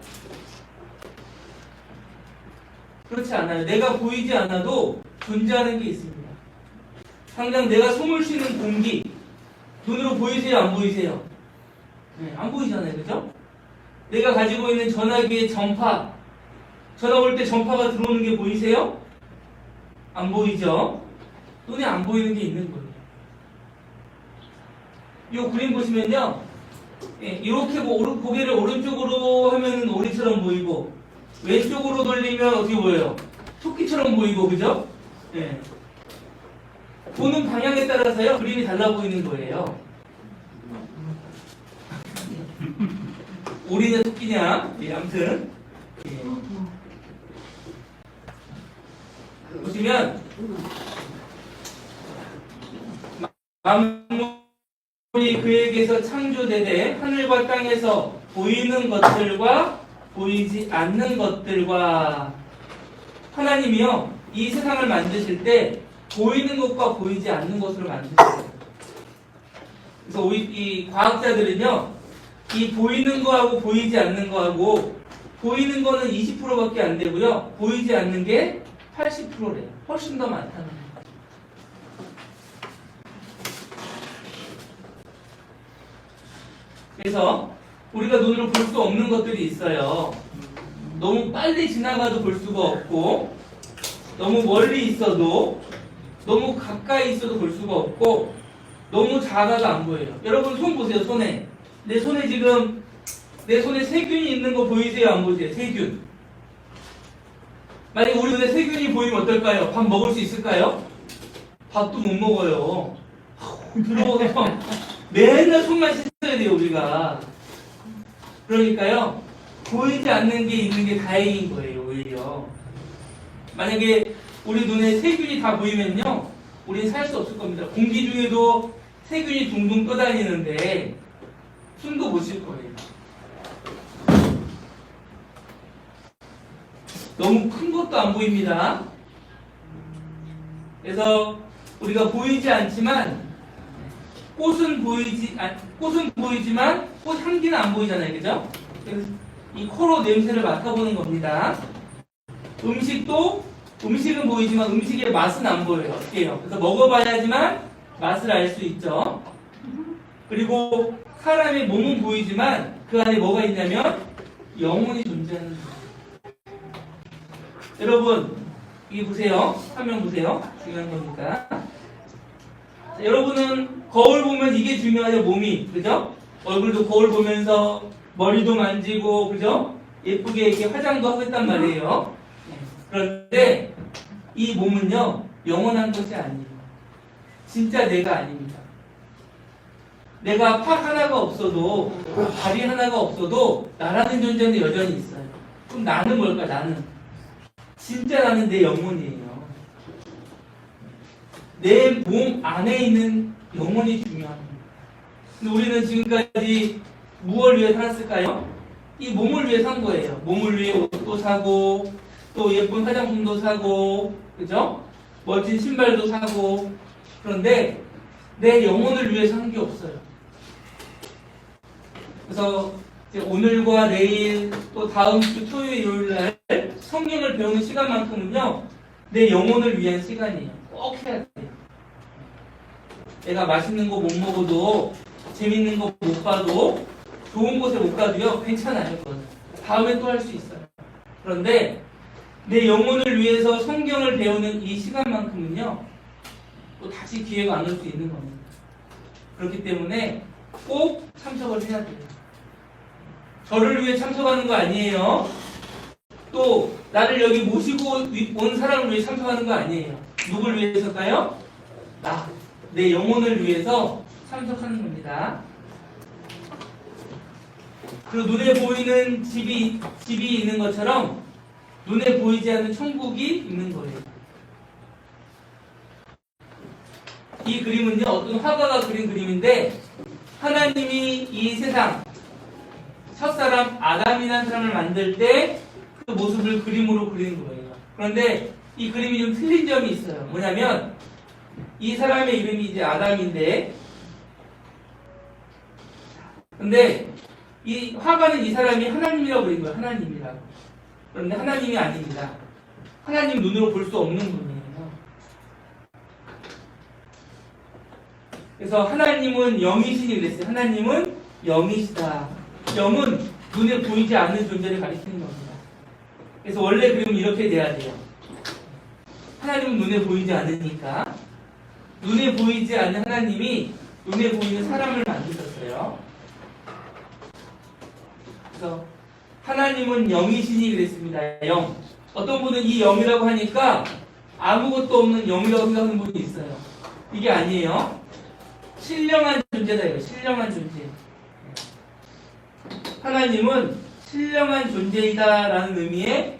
그렇지 않아요. 내가 보이지 않아도 존재하는 게 있습니다. 당장 내가 숨을 쉬는 공기 눈으로 보이세요? 안 보이세요? 안 보이잖아요. 그죠? 내가 가지고 있는 전화기의 전파 전화 올 때 전파가 들어오는 게 보이세요? 안 보이죠? 눈에 안 보이는 게 있는 거예요. 이 그림 보시면요 이렇게 고개를 오른쪽으로 하면 오리처럼 보이고 왼쪽으로 돌리면 어떻게 보여요? 토끼처럼 보이고 그죠? 보는 방향에 따라서요 그림이 달라 보이는 거예요. 오리냐 토끼냐? 예, 아무튼 예. 보시면 만물이 그에게서 창조되되 하늘과 땅에서 보이는 것들과 보이지 않는 것들과 하나님이요 이 세상을 만드실 때 보이는 것과 보이지 않는 것으로 만드셨어요. 그래서 이 과학자들은요 이 보이는 거하고 보이지 않는 거하고 보이는 거는 20%밖에 안 되고요 보이지 않는 게 80%래요. 훨씬 더 많다는 거예요. 그래서 우리가 눈으로 볼 수 없는 것들이 있어요. 너무 빨리 지나가도 볼 수가 없고 너무 멀리 있어도 너무 가까이 있어도 볼 수가 없고 너무 작아도 안 보여요. 여러분 손 보세요. 손에 내 손에 지금 내 손에 세균이 있는 거 보이세요? 안 보이세요? 세균. 만약에 우리 눈에 세균이 보이면 어떨까요? 밥 먹을 수 있을까요? 밥도 못 먹어요. 들어가서 맨날 손만 씻어야 돼요 우리가. 그러니까요 보이지 않는 게 있는 게 다행인 거예요 오히려. 만약에 우리 눈에 세균이 다 보이면요 우리는 살 수 없을 겁니다. 공기 중에도 세균이 둥둥 떠다니는데 숨도 못 쉴 거예요. 너무 큰 것도 안 보입니다. 그래서 우리가 보이지 않지만 꽃은 보이지만 꽃 향기는 안 보이잖아요. 그죠? 그래서 이 코로 냄새를 맡아보는 겁니다. 음식은 보이지만 음식의 맛은 안 보여요. 어떻게 해요? 그래서 먹어봐야지만 맛을 알 수 있죠. 그리고 사람의 몸은 보이지만 그 안에 뭐가 있냐면 영혼이 존재하는 거예요. 여러분 여기 보세요. 화면 보세요. 중요한 거니까. 자, 여러분은 거울 보면 이게 중요하죠. 몸이. 그죠? 얼굴도 거울 보면서 머리도 만지고 그죠? 예쁘게 이렇게 화장도 하고 했단 말이에요. 그런데 이 몸은요 영원한 것이 아니에요. 진짜 내가 아닙니다. 내가 팔 하나가 없어도 다리 하나가 없어도 나라는 존재는 여전히 있어요. 그럼 나는 뭘까? 나는 진짜 나는 내 영혼이에요. 내 몸 안에 있는 영혼이 중요합니다. 근데 우리는 지금까지 무엇을 위해 살았을까요? 이 몸을 위해 산 거예요. 몸을 위해 옷도 사고 또 예쁜 화장품도 사고 그죠? 멋진 신발도 사고. 그런데 내 영혼을 위해 산 게 없어요. 그래서 이제 오늘과 내일 또 다음 주 토요일 일요일 날 성경을 배우는 시간만큼은요 내 영혼을 위한 시간이에요. 꼭 해야 돼요. 내가 맛있는 거 못 먹어도 재밌는 거 못 봐도 좋은 곳에 못 가도요 괜찮아요. 그건 다음에 또 할 수 있어요. 그런데 내 영혼을 위해서 성경을 배우는 이 시간만큼은요 또 다시 기회가 안 올 수 있는 겁니다. 그렇기 때문에 꼭 참석을 해야 돼요. 저를 위해 참석하는 거 아니에요. 또 나를 여기 모시고 온 사람을 위해 참석하는 거 아니에요. 누굴 위해서일까요? 내 영혼을 위해서 참석하는 겁니다. 그리고 눈에 보이는 집이 있는 것처럼 눈에 보이지 않는 천국이 있는 거예요. 이 그림은요 어떤 화가가 그린 그림인데 하나님이 이 세상 첫사람 아담이라는 사람을 만들 때 그 모습을 그림으로 그린 거예요. 그런데 이 그림이 좀 틀린 점이 있어요. 뭐냐면 이 사람의 이름이 이제 아담인데 근데 이 화가는 이 사람이 하나님이라고 그린 거예요. 하나님이라고. 그런데 하나님이 아닙니다. 하나님 눈으로 볼 수 없는 분이에요. 그래서 하나님은 영이시니 그랬어요. 하나님은 영이시다. 영은 눈에 보이지 않는 존재를 가리키는 겁니다. 그래서 원래 그림은 이렇게 돼야 돼요. 하나님은 눈에 보이지 않으니까 눈에 보이지 않는 하나님이 눈에 보이는 사람을 만드셨어요. 그래서 하나님은 영이시니 그랬습니다. 영. 어떤 분은 이 영이라고 하니까 아무것도 없는 영이라고 생각하는 분이 있어요. 이게 아니에요. 신령한 존재다 이거. 신령한 존재. 하나님은 신령한 존재이다라는 의미의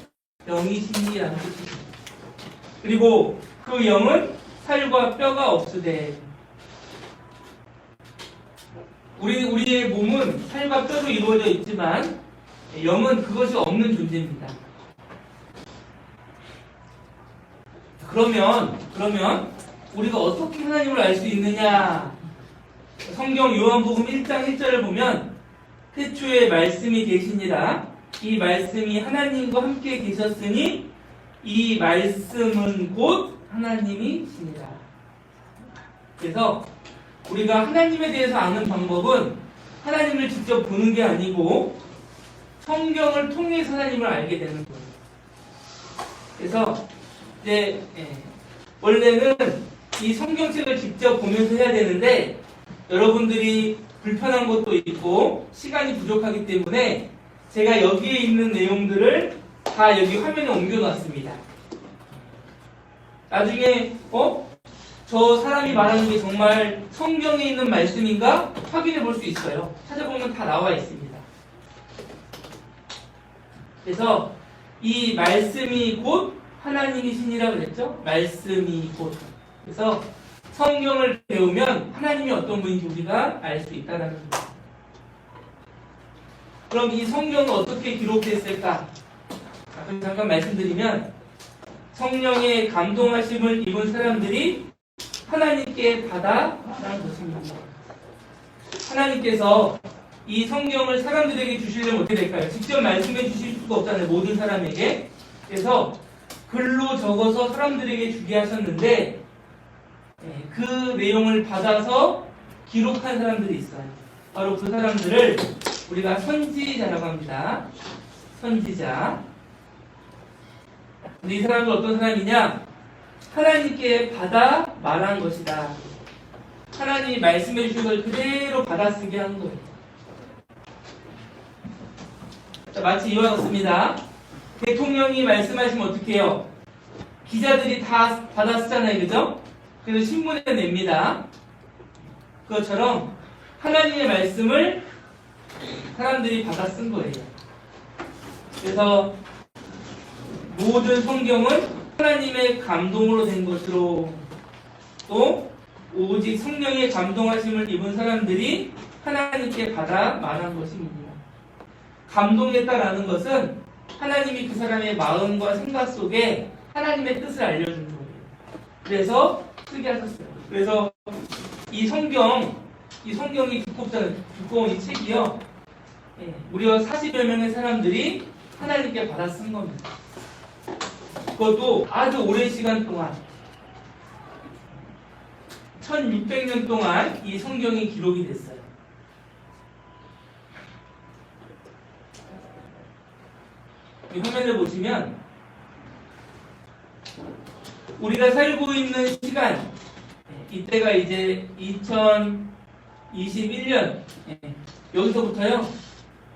영이시니라는 뜻입니다. 그리고 그 영은 살과 뼈가 없으되, 우리의 몸은 살과 뼈로 이루어져 있지만 영은 그것이 없는 존재입니다. 그러면 우리가 어떻게 하나님을 알 수 있느냐? 성경 요한복음 1장 1절을 보면 태초에 말씀이 계시니라, 이 말씀이 하나님과 함께 계셨으니 이 말씀은 곧 하나님이시니라. 그래서 우리가 하나님에 대해서 아는 방법은 하나님을 직접 보는 게 아니고 성경을 통해서 하나님을 알게 되는 거예요. 그래서 이제 원래는 이 성경책을 직접 보면서 해야 되는데 여러분들이 불편한 것도 있고 시간이 부족하기 때문에 제가 여기에 있는 내용들을 다 여기 화면에 옮겨놨습니다. 나중에 저 사람이 말하는 게 정말 성경에 있는 말씀인가 확인해 볼 수 있어요. 찾아보면 다 나와 있습니다. 그래서 이 말씀이 곧 하나님이시니라고 그랬죠? 말씀이 곧. 그래서 성경을 배우면 하나님이 어떤 분인지 우리가 알 수 있다는 겁니다. 그럼 이 성경은 어떻게 기록됐을까? 잠깐 말씀드리면 성령의 감동하심을 입은 사람들이 하나님께 받아 말한 것입니다. 하나님께서 이 성경을 사람들에게 주시려면 어떻게 될까요? 직접 말씀해 주실 수가 없잖아요. 모든 사람에게. 그래서 글로 적어서 사람들에게 주게 하셨는데 그 내용을 받아서 기록한 사람들이 있어요. 바로 그 사람들을 우리가 선지자라고 합니다. 선지자. 근데 이 사람은 어떤 사람이냐? 하나님께 받아 말한 것이다. 하나님이 말씀해 주신 걸 그대로 받아쓰게 한 거예요. 자, 마치 이와 같습니다. 대통령이 말씀하시면 어떻게 해요? 기자들이 다 받아쓰잖아요. 그죠? 그래서 신문에 냅니다. 그것처럼 하나님의 말씀을 사람들이 받아 쓴 거예요. 그래서 모든 성경은 하나님의 감동으로 된 것으로, 또 오직 성령의 감동하심을 입은 사람들이 하나님께 받아 말한 것입니다. 감동했다라는 것은 하나님이 그 사람의 마음과 생각 속에 하나님의 뜻을 알려준 거예요. 그래서 쓰게 하셨어요. 그래서 이 성경이 두꺼운 이 책이요, 무려 40여 명의 사람들이 하나님께 받아 쓴 겁니다. 그것도 아주 오랜 시간 동안 1600년 동안 이 성경이 기록이 됐어요. 이 화면을 보시면 우리가 살고 있는 시간, 이때가 이제 2021년, 여기서부터요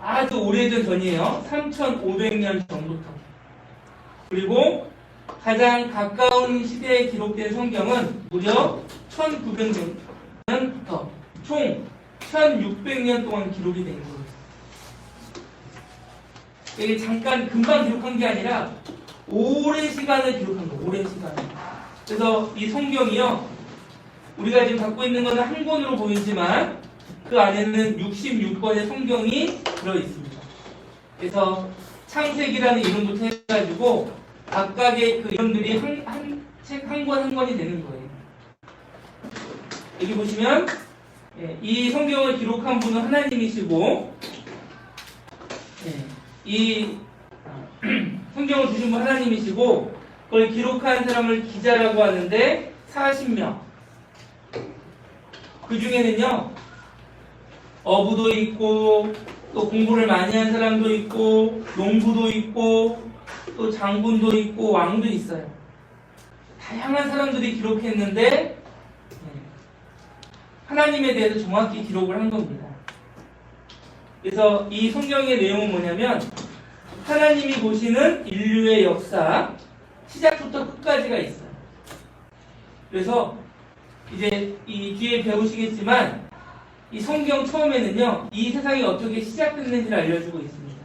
아주 오래전 전이에요. 3500년 전부터. 그리고 가장 가까운 시대에 기록된 성경은 무려 1900년부터 총 1600년 동안 기록이 된 거예요. 이게 잠깐 금방 기록한 게 아니라 오랜 시간을 기록한 거예요. 오랜 시간을. 그래서 이 성경이요, 우리가 지금 갖고 있는 것은 한 권으로 보이지만 그 안에는 66권의 성경이 들어있습니다. 그래서 창세기라는 이름부터 해가지고 각각의 그 이름들이 책 한 권 한 권이 되는 거예요. 여기 보시면 이 성경을 기록한 분은 하나님이시고, 이 성경을 주신 분 하나님이시고, 그걸 기록한 사람을 기자라고 하는데 40명. 그 중에는요 어부도 있고, 또 공부를 많이 한 사람도 있고, 농부도 있고, 또 장군도 있고, 왕도 있어요. 다양한 사람들이 기록했는데 하나님에 대해서 정확히 기록을 한 겁니다. 그래서 이 성경의 내용은 뭐냐면 하나님이 보시는 인류의 역사, 시작부터 끝까지가 있어요. 그래서 이제 이 뒤에 배우시겠지만 이 성경 처음에는요, 이 세상이 어떻게 시작됐는지를 알려주고 있습니다.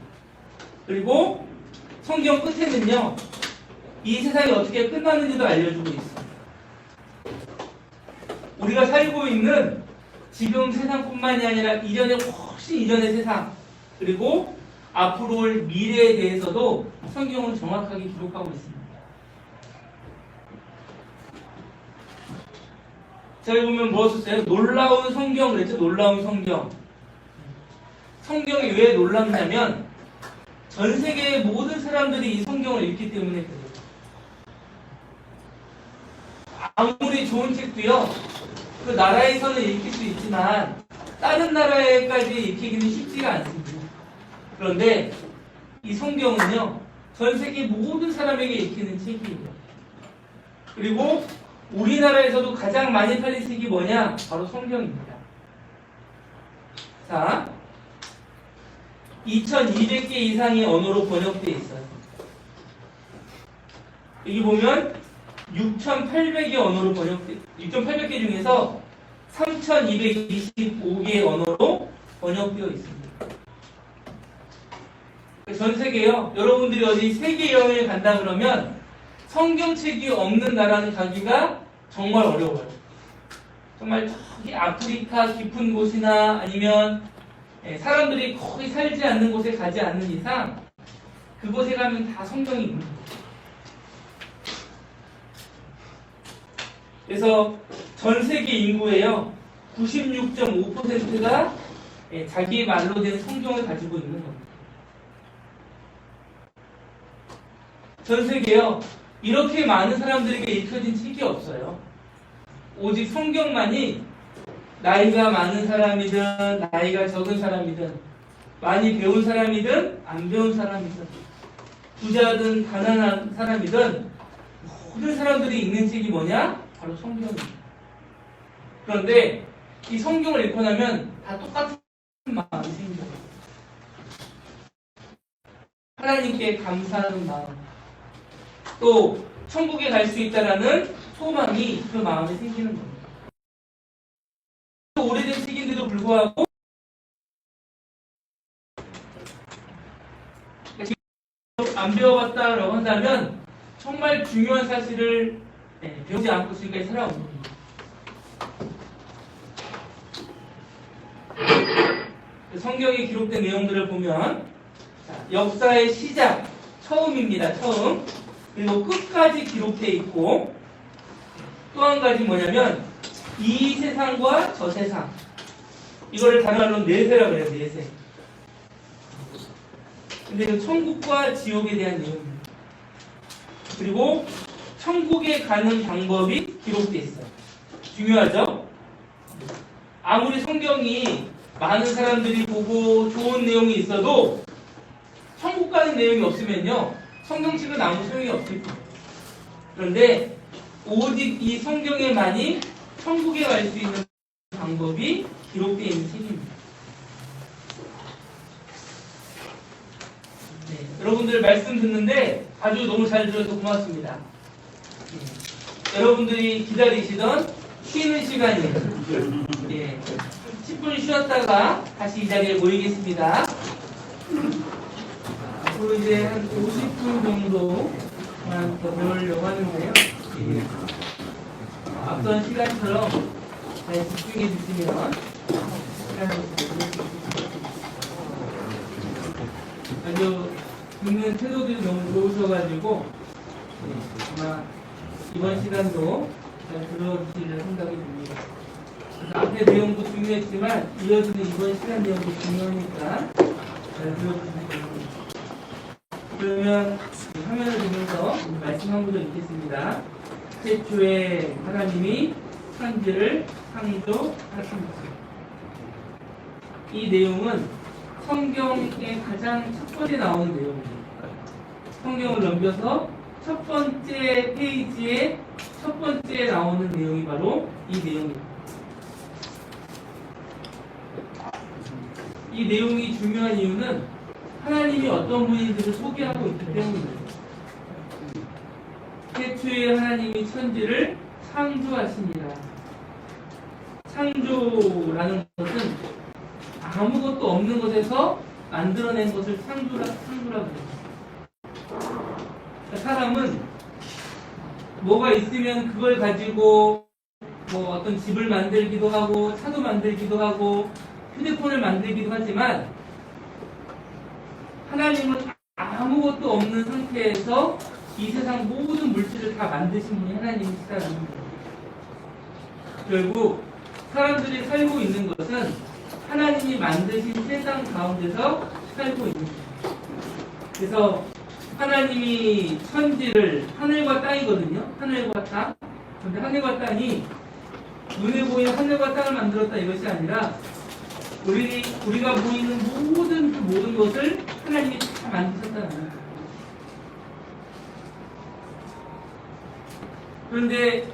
그리고 성경 끝에는요, 이 세상이 어떻게 끝나는지도 알려주고 있습니다. 우리가 살고 있는 지금 세상뿐만이 아니라 이전에 훨씬 이전의 세상, 그리고 앞으로 올 미래에 대해서도 성경은 정확하게 기록하고 있습니다. 자, 여기 보면 무엇을 써요? 놀라운 성경 그랬죠? 놀라운 성경. 성경이 왜 놀랍냐면 전 세계의 모든 사람들이 이 성경을 읽기 때문에 그래요. 아무리 좋은 책도요, 그 나라에서는 읽힐 수 있지만 다른 나라에까지 읽히기는 쉽지가 않습니다. 그런데 이 성경은요, 전 세계 모든 사람에게 읽히는 책이에요. 그리고 우리나라에서도 가장 많이 팔린 책이 뭐냐? 바로 성경입니다. 자, 2200개 이상의 언어로 번역되어 있어요. 여기 보면 6800개 언어로 6800개 중에서 3225개의 언어로 번역되어 있습니다. 전 세계요, 여러분들이 어디 세계 여행을 간다 그러면 성경책이 없는 나라는 가기가 정말 어려워요. 정말 저기 아프리카 깊은 곳이나 아니면 사람들이 거의 살지 않는 곳에 가지 않는 이상 그곳에 가면 다 성경이 있는 거예요. 그래서 전 세계 인구에요 96.5%가 자기 말로 된 성경을 가지고 있는 겁니다. 전 세계요 이렇게 많은 사람들에게 읽혀진 책이 없어요. 오직 성경만이 나이가 많은 사람이든 나이가 적은 사람이든 많이 배운 사람이든 안 배운 사람이든 부자든 가난한 사람이든 모든 사람들이 읽는 책이 뭐냐? 바로 성경입니다. 그런데 이 성경을 읽고 나면 다 똑같은 마음이 생겨요. 하나님께 감사하는 마음, 또 천국에 갈 수 있다라는 소망이 그 마음에 생기는 겁니다. 오래된 책인데도 불구하고 안 배워봤다라고 한다면 정말 중요한 사실을 배우지 않고 지금까지 살아온 겁니다. 성경에 기록된 내용들을 보면 역사의 시작, 처음입니다. 처음. 그리고 끝까지 기록되어 있고 또 한 가지 뭐냐면 이 세상과 저 세상, 이거를 다른 말로 내세라고 해요. 내세. 근데 그 천국과 지옥에 대한 내용입니다. 그리고 천국에 가는 방법이 기록되어 있어요. 중요하죠? 아무리 성경이 많은 사람들이 보고 좋은 내용이 있어도 천국 가는 내용이 없으면요 성경책은 아무 소용이 없습니다. 그런데 오직 이 성경에만이 천국에 갈 수 있는 방법이 기록되어 있는 책입니다. 여러분들 말씀 듣는데 아주 너무 잘 들어서 고맙습니다. 여러분들이 기다리시던 쉬는 시간이에요. 10분 쉬었다가 다시 이 자리에 모이겠습니다. 앞으로 이제 한 50분 정도만 더 배우려고 하는데요. 앞선 시간처럼 잘 집중해 주시면 시간을 아주 듣는 태도들이 너무 좋으셔가지고 아마 이번 시간도 잘 들어주실 생각이 듭니다. 그래서 앞에 내용도 중요했지만 이어지는 이번 시간 내용도 중요하니까 잘 들어주시기 바랍니다. 그러면 화면을 보면서 말씀 한 구절 읽겠습니다. 최초에 하나님이 천지를 창조하십니다. 이 내용은 성경의 가장 첫 번째 나오는 내용입니다. 성경을 넘겨서 첫 번째 페이지에 첫 번째 나오는 내용이 바로 이 내용입니다. 이 내용이 중요한 이유는 하나님이 어떤 분인지를 소개하고 있기 때문입니다. 최초에 하나님이 천지를 창조하시니라. 창조라는 것은 아무것도 없는 것에서 만들어낸 것을 창조라고 해요. 사람은 뭐가 있으면 그걸 가지고 뭐 어떤 집을 만들기도 하고 차도 만들기도 하고 휴대폰을 만들기도 하지만 하나님은 아무것도 없는 상태에서 이 세상 모든 물질을 다 만드신 분이 하나님이시다는 거예요. 결국 사람들이 살고 있는 것은 하나님이 만드신 세상 가운데서 살고 있는 거예요. 그래서 하나님이 천지를 하늘과 땅이거든요. 하늘과 땅. 그런데 하늘과 땅이 눈에 보이는 하늘과 땅을 만들었다 이것이 아니라 우리가 보이는 모든 것을 하나님이 다 만드셨다는 거예요. 그런데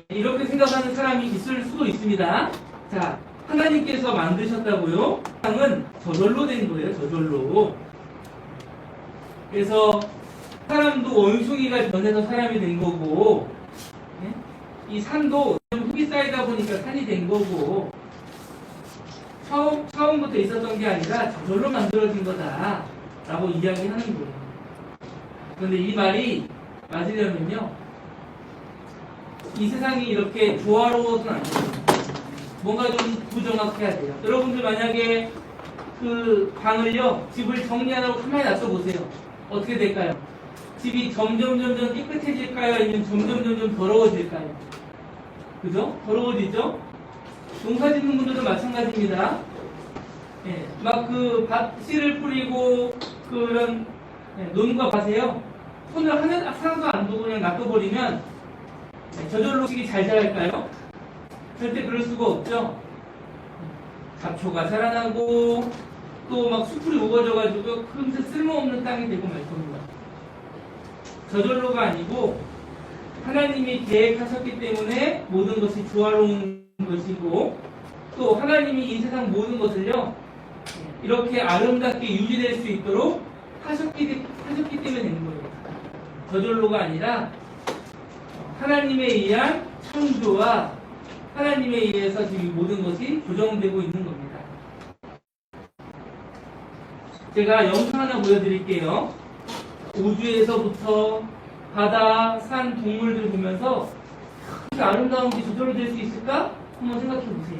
이렇게 생각하는 사람이 있을 수도 있습니다. 자, 하나님께서 만드셨다고요? 땅은 저절로 된 거예요. 저절로. 그래서 사람도 원숭이가 변해서 사람이 된 거고, 이 산도 흙이 쌓이다 보니까 산이 된 거고, 처음부터 있었던 게 아니라 저절로 만들어진 거다라고 이야기하는 거예요. 그런데 이 말이 맞으려면요, 이 세상이 이렇게 조화로워서는 안 돼요. 뭔가 좀 부정확해야 돼요. 여러분들 만약에 그 방을요, 집을 정리하라고 가만히 놔둬보세요. 어떻게 될까요? 집이 점점 깨끗해질까요? 아니면 점점 더러워질까요? 그죠? 더러워지죠? 농사 짓는 분들도 마찬가지입니다. 예, 막 그 씨를 뿌리고 그런 논과 밭에요. 손을 하나도 안 두고 그냥 놔둬버리면 저절로 식이 잘 자랄까요? 절대 그럴 수가 없죠. 잡초가 자라나고 또 막 수풀이 우거져가지고 금세 쓸모없는 땅이 되고 말 겁니다. 저절로가 아니고 하나님이 계획하셨기 때문에 모든 것이 조화로운 것이고, 또 하나님이 이 세상 모든 것을요 이렇게 아름답게 유지될 수 있도록 하셨기 때문에 되는 거예요. 저절로가 아니라 하나님에 의한 창조와 하나님에 의해서 지금 모든 것이 조정되고 있는 겁니다. 제가 영상 하나 보여드릴게요. 우주에서부터 바다, 산, 동물들 보면서 이렇게 아름다운 게 저절로 될 수 있을까? 한번 생각해 보세요.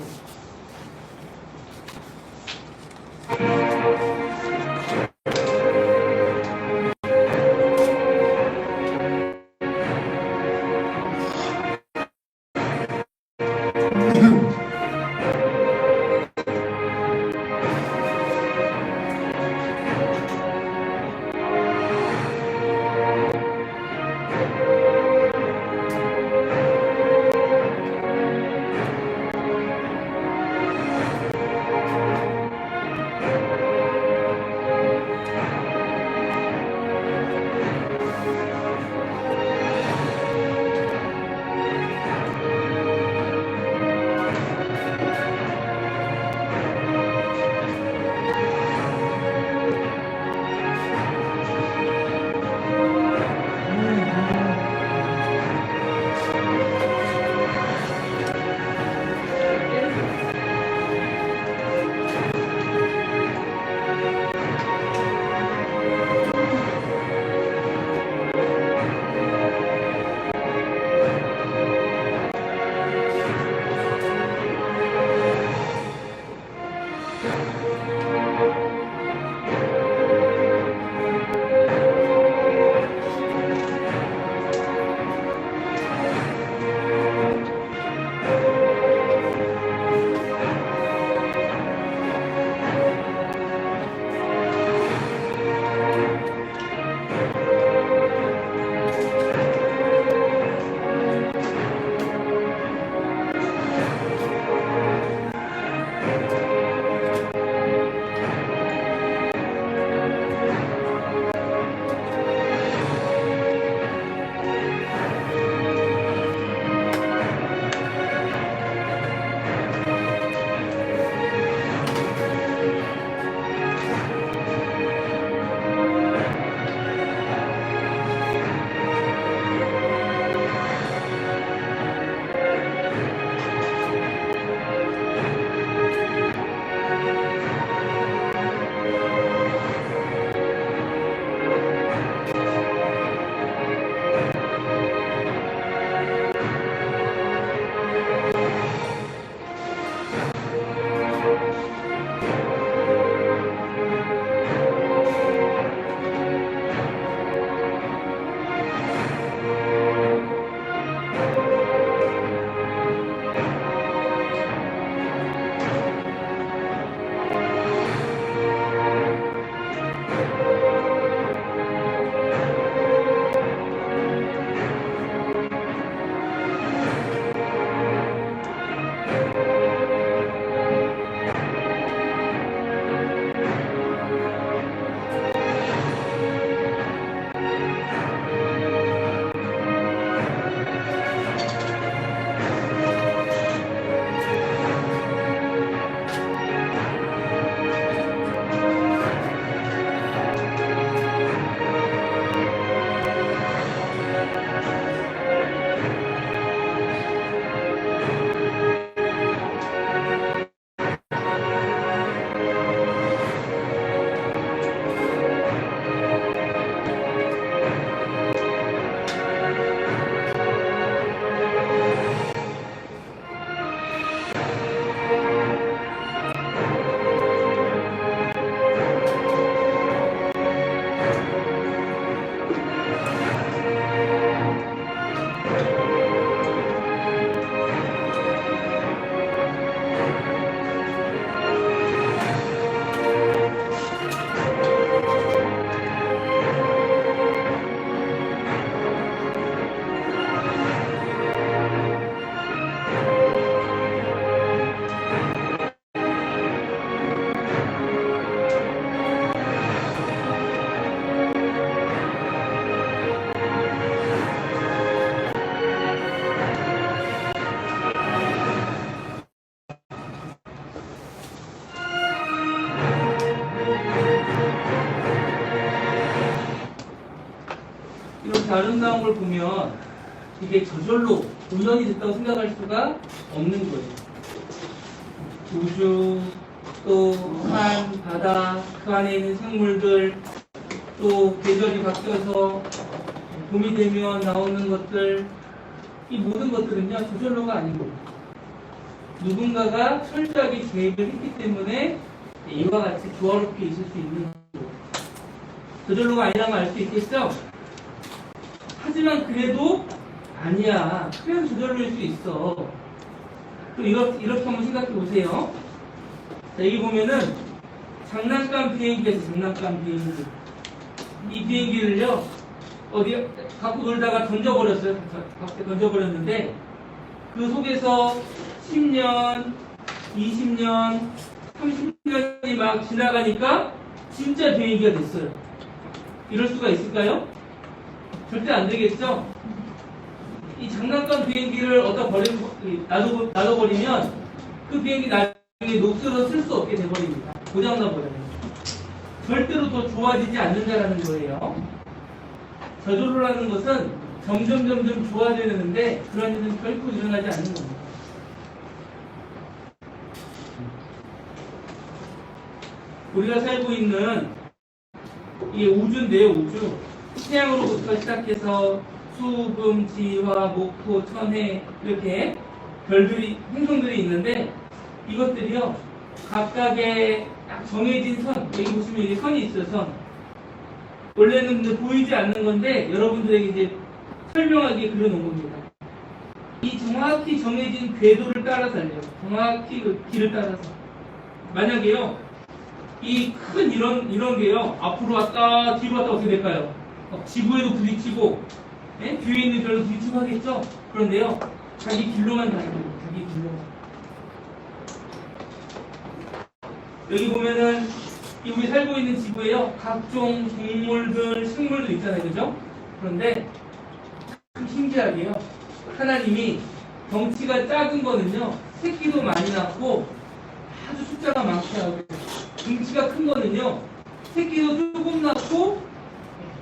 아름다운 걸 보면 이게 저절로 우연이 됐다고 생각할 수가 없는 거예요. 우주, 또 산, 바다, 그 안에 있는 생물들, 또 계절이 바뀌어서 봄이 되면 나오는 것들, 이 모든 것들은요 저절로가 아니고 누군가가 철저하게 계획을 했기 때문에 이와 같이 조화롭게 있을 수 있는 거예요. 저절로가 아니라는 걸 알 수 있겠죠? 하지만 그래도 아니야. 그래도 저절로일 수 있어. 또 이렇게 한번 생각해 보세요. 자, 여기 보면은 장난감 비행기가 있어요. 장난감 비행기. 이 비행기를요 어디 갖고 놀다가 던져버렸어요. 밖에 던져버렸는데 그 속에서 10년, 20년, 30년이 막 지나가니까 진짜 비행기가 됐어요. 이럴 수가 있을까요? 절대 안 되겠죠? 이 장난감 비행기를 어디다 놔둬버리면 그 비행기 나중에 녹슬어 쓸 수 없게 돼버립니다. 고장나버려요. 절대로 더 좋아지지 않는다라는 거예요. 저절로라는 것은 점점 좋아지는데 그런 일은 결코 일어나지 않는 겁니다. 우리가 살고 있는 이게 우주인데요, 우주. 태양으로부터 시작해서 수, 금, 지, 화, 목, 토, 천, 해 이렇게 별들이, 행성들이 있는데 이것들이요 각각의 딱 정해진 선, 여기 보시면 이게 선이 있어요, 선. 원래는 근데 보이지 않는 건데 여러분들에게 이제 설명하기에 그려놓은 겁니다. 이 정확히 정해진 궤도를 따라서 달려요. 정확히 그 길을 따라서. 만약에요 이 큰 이런 게요 앞으로 왔다 뒤로 왔다 어떻게 될까요? 지구에도 부딪히고 뒤에 있는 별도 부딪히고 하겠죠? 그런데요 자기 길로만 다니는 거예요. 자기 길로만. 여기 보면은 우리 살고 있는 지구에요 각종 동물들, 식물들 있잖아요, 그죠? 그런데 참 신기하게요 하나님이 덩치가 작은 거는요 새끼도 많이 낳고 아주 숫자가 많게 하고 덩치가 큰 거는요 새끼도 조금 낳고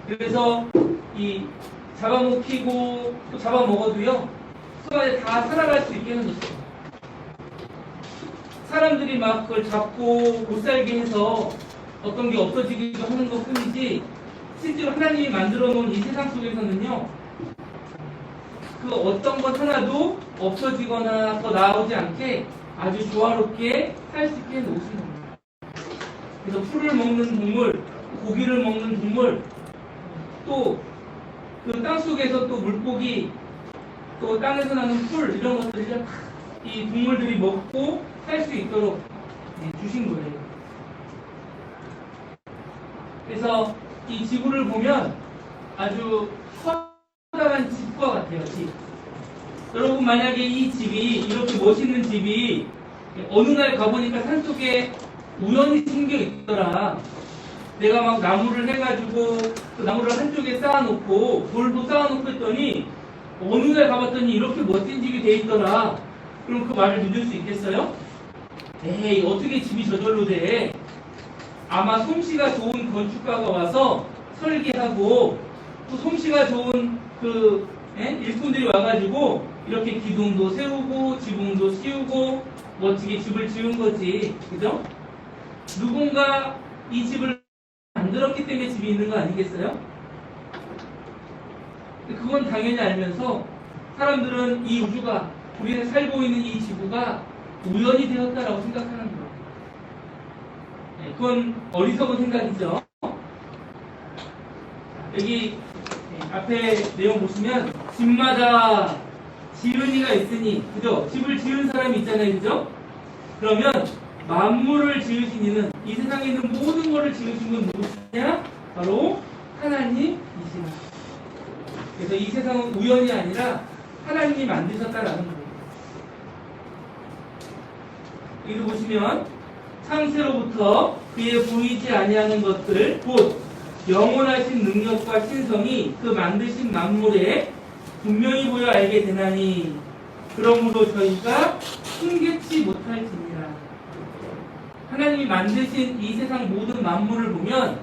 그래서 이 잡아먹히고 또 잡아먹어도요 그 안에 다 살아갈 수 있게 해줬어요. 사람들이 막 그걸 잡고 못 살게 해서 어떤 게 없어지기도 하는 것 뿐이지 실제로 하나님이 만들어 놓은 이 세상 속에서는요 그 어떤 것 하나도 없어지거나 더 나오지 않게 아주 조화롭게 살 수 있게 해놓으신 겁니다. 그래서 풀을 먹는 동물, 고기를 먹는 동물, 또 그 땅속에서 또 물고기, 또 땅에서 나는 풀 이런 것들을 이 동물들이 먹고 살 수 있도록 주신 거예요. 그래서 이 지구를 보면 아주 커다란 집과 같아요. 집. 여러분 만약에 이 집이 이렇게 멋있는 집이 어느 날 가보니까 산속에 우연히 생겨 있더라. 내가 막 나무를 해가지고 그 나무를 한쪽에 쌓아놓고 돌도 쌓아놓고 했더니 어느 날 가봤더니 이렇게 멋진 집이 돼 있더라. 그럼 그 말을 믿을 수 있겠어요? 에이 어떻게 집이 저절로 돼? 아마 솜씨가 좋은 건축가가 와서 설계하고 또 솜씨가 좋은 그 일꾼들이 와가지고 이렇게 기둥도 세우고 지붕도 씌우고 멋지게 집을 지은 거지, 그죠? 누군가 이 집을 만들었기 때문에 집이 있는 거 아니겠어요? 그건 당연히 알면서 사람들은 이 우주가 우리가 살고 있는 이 지구가 우연이 되었다라고 생각하는 거예요. 그건 어리석은 생각이죠. 여기 앞에 내용 보시면 집마다 지은이가 있으니, 그죠? 집을 지은 사람이 있잖아요, 그죠? 그러면 만물을 지으신 이는, 이 세상에 있는 모든 것을 지으신 건 누구시냐? 바로 하나님이시라. 그래서 이 세상은 우연이 아니라 하나님이 만드셨다라는 거예요. 여기도 보시면 창세로부터 그의 보이지 아니하는 것들 곧 영원하신 능력과 신성이 그 만드신 만물에 분명히 보여 알게 되나니 그러므로 저희가 숨기지 못할지니라. 하나님이 만드신 이 세상 모든 만물을 보면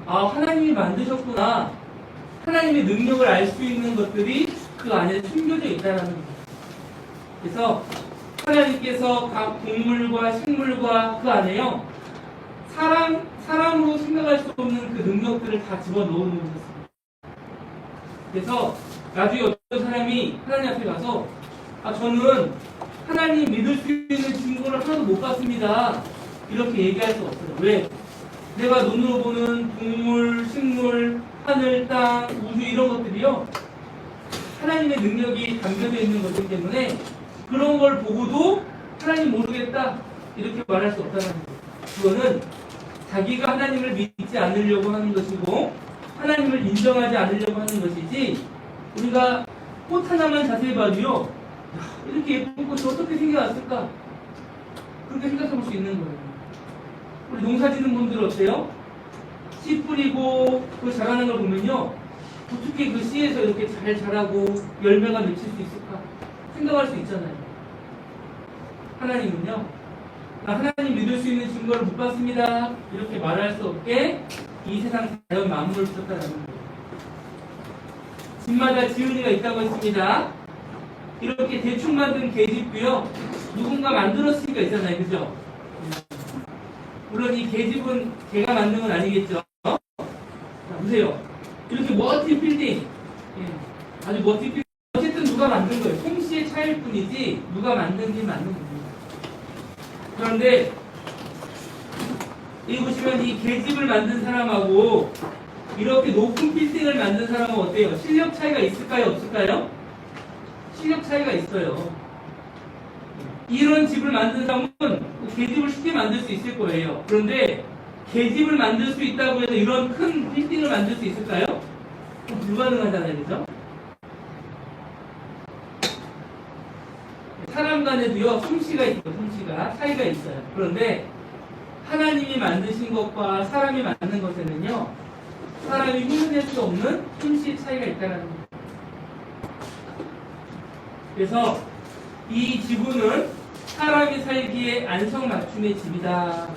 아 하나님이 만드셨구나, 하나님의 능력을 알 수 있는 것들이 그 안에 숨겨져 있다는 거예요. 그래서 하나님께서 각 동물과 식물과 그 안에요, 사람으로 생각할 수 없는 그 능력들을 다 집어넣어 놓으셨습니다. 그래서 나중에 어떤 사람이 하나님 앞에 가서 저는 하나님 믿을 수 있는 증거를 하나도 못 봤습니다, 이렇게 얘기할 수 없어요. 왜? 내가 눈으로 보는 동물, 식물, 하늘, 땅, 우주 이런 것들이요, 하나님의 능력이 담겨져 있는 것이기 때문에 그런 걸 보고도 하나님 모르겠다 이렇게 말할 수 없다는 거예요. 그거는 자기가 하나님을 믿지 않으려고 하는 것이고 하나님을 인정하지 않으려고 하는 것이지, 우리가 꽃 하나만 자세히 봐도요, 이렇게 예쁜 꽃이 어떻게 생겨났을까, 그렇게 생각해 볼 수 있는 거예요. 우리 농사 짓는 분들 어때요? 씨 뿌리고 그 자라는 걸 보면요, 어떻게 그 씨에서 이렇게 잘 자라고 열매가 맺힐 수 있을까 생각할 수 있잖아요. 하나님은요, 나 하나님 믿을 수 있는 증거를 못 봤습니다 이렇게 말할 수 없게 이 세상 자연 만물을 주셨다는 거예요. 집마다 지은이가 있다고 했습니다. 이렇게 대충 만든 계집도요, 누군가 만들었으니까 있잖아요, 그죠? 물론 이 계집은 제가 만든 건 아니겠죠. 자, 보세요. 이렇게 멋진 빌딩, 아주 멋진 빌딩, 어쨌든 누가 만든 거예요. 솜씨의 차이일 뿐이지 누가 만든 게 맞는 겁니다. 그런데 여기 보시면 이 계집을 만든 사람하고 이렇게 높은 빌딩을 만든 사람은 어때요? 실력 차이가 있을까요? 없을까요? 실력 차이가 있어요. 이런 집을 만든 사람은 계집을 쉽게 만들 수 있을 거예요. 그런데 계집을 만들 수 있다고 해서 이런 큰 빌딩을 만들 수 있을까요? 불가능하잖아요, 그죠? 사람 간에도요, 솜씨가 있고 솜씨가 차이가 있어요. 그런데 하나님이 만드신 것과 사람이 만든 것에는요, 사람이 흉내낼 수 없는 솜씨의 차이가 있다는 겁니다. 그래서 이 지구는 사람이 살기에 안성맞춤의 집이다.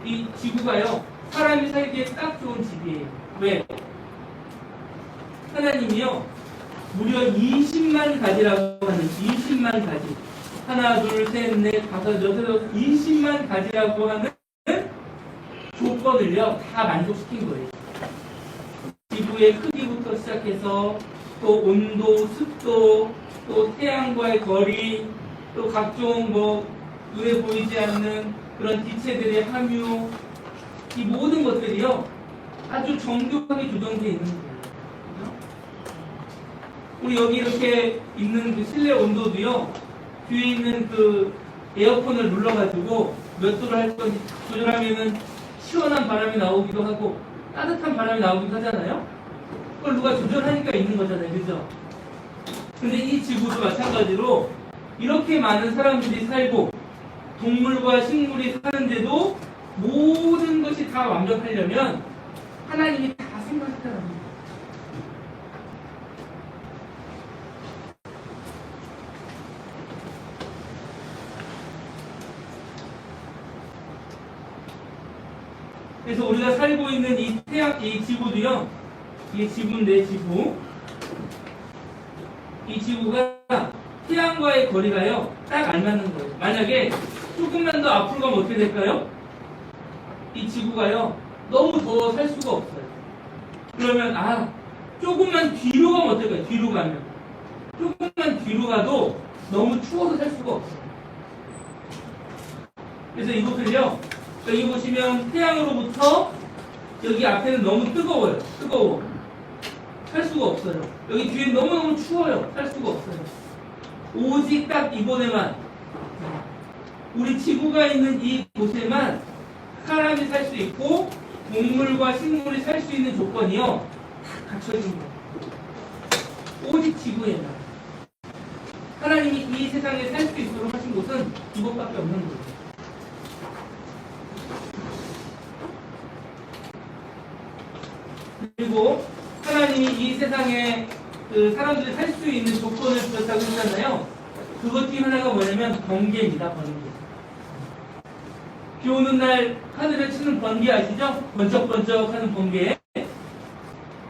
이 지구가요, 사람이 살기에 딱 좋은 집이에요. 왜? 하나님이요, 무려 20만 가지라고 하는, 20만 가지, 하나, 둘, 셋, 넷, 다섯, 여섯, 20만 가지라고 하는 조건을요 다 만족시킨 거예요. 지구의 크기부터 시작해서 또 온도, 습도, 또 태양과의 거리, 또 각종 눈에 보이지 않는 그런 기체들의 함유, 이 모든 것들이요 아주 정교하게 조정되어 있는 거예요. 우리 여기 이렇게 있는 그 실내 온도도요, 뒤에 있는 그 에어컨을 눌러가지고 몇 도로 할 건지 조절하면은 시원한 바람이 나오기도 하고 따뜻한 바람이 나오기도 하잖아요. 그걸 누가 조절하니까 있는 거잖아요, 그죠? 근데 이 지구도 마찬가지로 이렇게 많은 사람들이 살고 동물과 식물이 사는데도 모든 것이 다 완벽하려면 하나님이 다 생각했다는 겁니다. 그래서 우리가 살고 있는 이 지구도요, 이게 지구인데, 지구. 이 지구가 태양과의 거리가요, 딱 알맞는 거예요. 만약에 조금만 더 앞으로 가면 어떻게 될까요? 이 지구가요, 너무 더워 살 수가 없어요. 그러면, 조금만 뒤로 가면 어떨까요? 뒤로 가면. 조금만 뒤로 가도 너무 추워서 살 수가 없어요. 그래서 이곳을요, 여기 보시면 태양으로부터 여기 앞에는 너무 뜨거워요. 뜨거워. 살 수가 없어요. 여기 뒤에는 너무너무 추워요. 살 수가 없어요. 오직 딱 이곳에만, 우리 지구가 있는 이 곳에만 사람이 살 수 있고 동물과 식물이 살 수 있는 조건이요 다 갖춰진 거예요. 오직 지구에만. 하나님이 이 세상에 살 수 있도록 하신 곳은 이곳밖에 없는 거예요. 그리고 하나님이 이 세상에 그 사람들이 살 수 있는 조건을 주셨다고 했잖아요. 그것 중에 하나가 뭐냐면 번개입니다. 번개. 비 오는 날 하늘에 치는 번개 아시죠? 번쩍번쩍 하는 번개.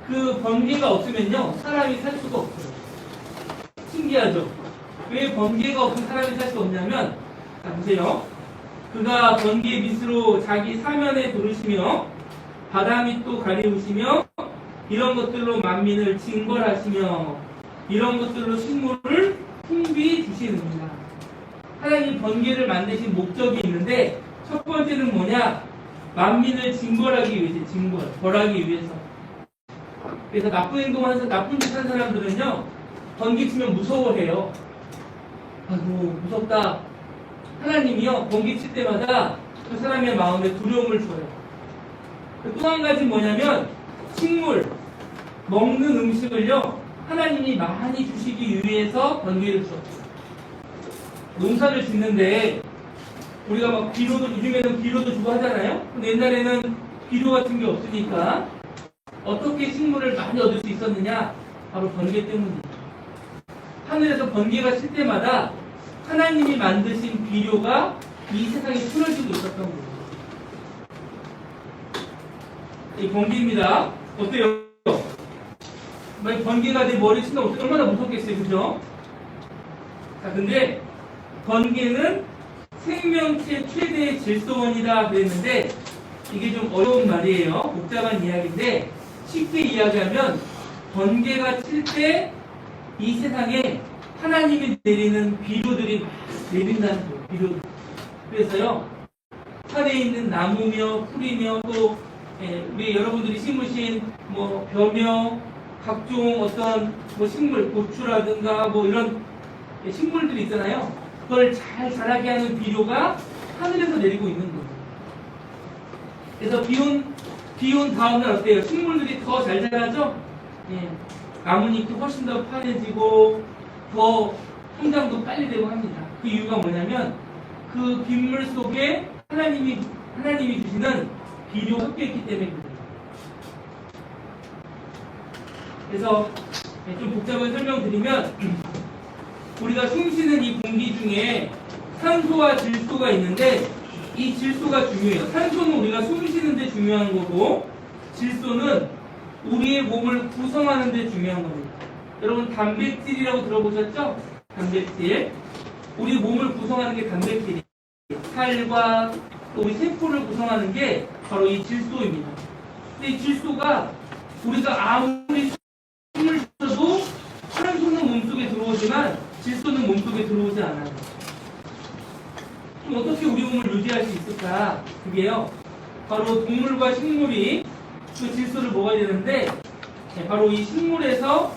그 번개가 없으면요 사람이 살 수가 없어요. 신기하죠? 왜 번개가 없으면 사람이 살 수 없냐면, 자 보세요. 그가 번개 밑으로 자기 사면에 두르시며 바다 밑도 가리우시며 이런 것들로 만민을 징벌하시며 이런 것들로 식물을 풍부히 주시느니라. 하나님 번개를 만드신 목적이 있는데 첫 번째는 뭐냐? 만민을 징벌하기 위해서, 벌하기 위해서. 그래서 나쁜 행동하면서 나쁜 짓 하는 사람들은요 번개 치면 무서워해요. 아이고 무섭다. 하나님이요 번개 칠 때마다 그 사람의 마음에 두려움을 줘요. 또 한 가지 뭐냐면 식물, 먹는 음식을요 하나님이 많이 주시기 위해서 번개를 주었어요. 농사를 짓는데 우리가 막 비료도, 요즘에는 비료도 주고 하잖아요. 근데 옛날에는 비료 같은 게 없으니까 어떻게 식물을 많이 얻을 수 있었느냐? 바로 번개 때문이에요. 하늘에서 번개가 칠 때마다 하나님이 만드신 비료가 이 세상에 풀어지고 있었던 거예요. 이 번개입니다. 어때요? 만약 번개가 내 머리에 치면 얼마나 무섭겠어요, 그죠? 자, 근데 번개는 생명체 최대의 질소원이다 그랬는데 이게 좀 어려운 말이에요. 복잡한 이야기인데 쉽게 이야기하면 번개가 칠 때 이 세상에 하나님이 내리는 비료들이 내린다는 거예요. 비료들. 그래서요 산에 있는 나무며 풀이며 또 우리 여러분들이 심으신 뭐 벼며 각종 어떤 뭐 식물, 고추라든가 뭐 이런 식물들이 있잖아요. 그걸 잘 자라게 하는 비료가 하늘에서 내리고 있는 거예요. 그래서 비 온 다음날 어때요? 식물들이 더 잘 자라죠? 예. 나뭇잎도 훨씬 더 파래지고 더 성장도 빨리 되고 합니다. 그 이유가 뭐냐면 그 빗물 속에 하나님이 주시는 비료가 섞여 있기 때문에 그래요. 그래서 좀 복잡하게 설명드리면 우리가 숨쉬는 이 공기 중에 산소와 질소가 있는데 이 질소가 중요해요. 산소는 우리가 숨쉬는 데 중요한 거고 질소는 우리의 몸을 구성하는 데 중요한 겁니다. 여러분 단백질이라고 들어보셨죠? 단백질. 우리 몸을 구성하는 게 단백질이에요. 살과 또 우리 세포를 구성하는 게 바로 이 질소입니다. 근데 이 질소가 우리가 아무리 숨을 쉬어도 산소는 몸속에 들어오지만 질소는 몸속에 들어오지 않아요. 그럼 어떻게 우리 몸을 유지할 수 있을까? 그게요 바로 동물과 식물이 그 질소를 먹어야 되는데 바로 이 식물에서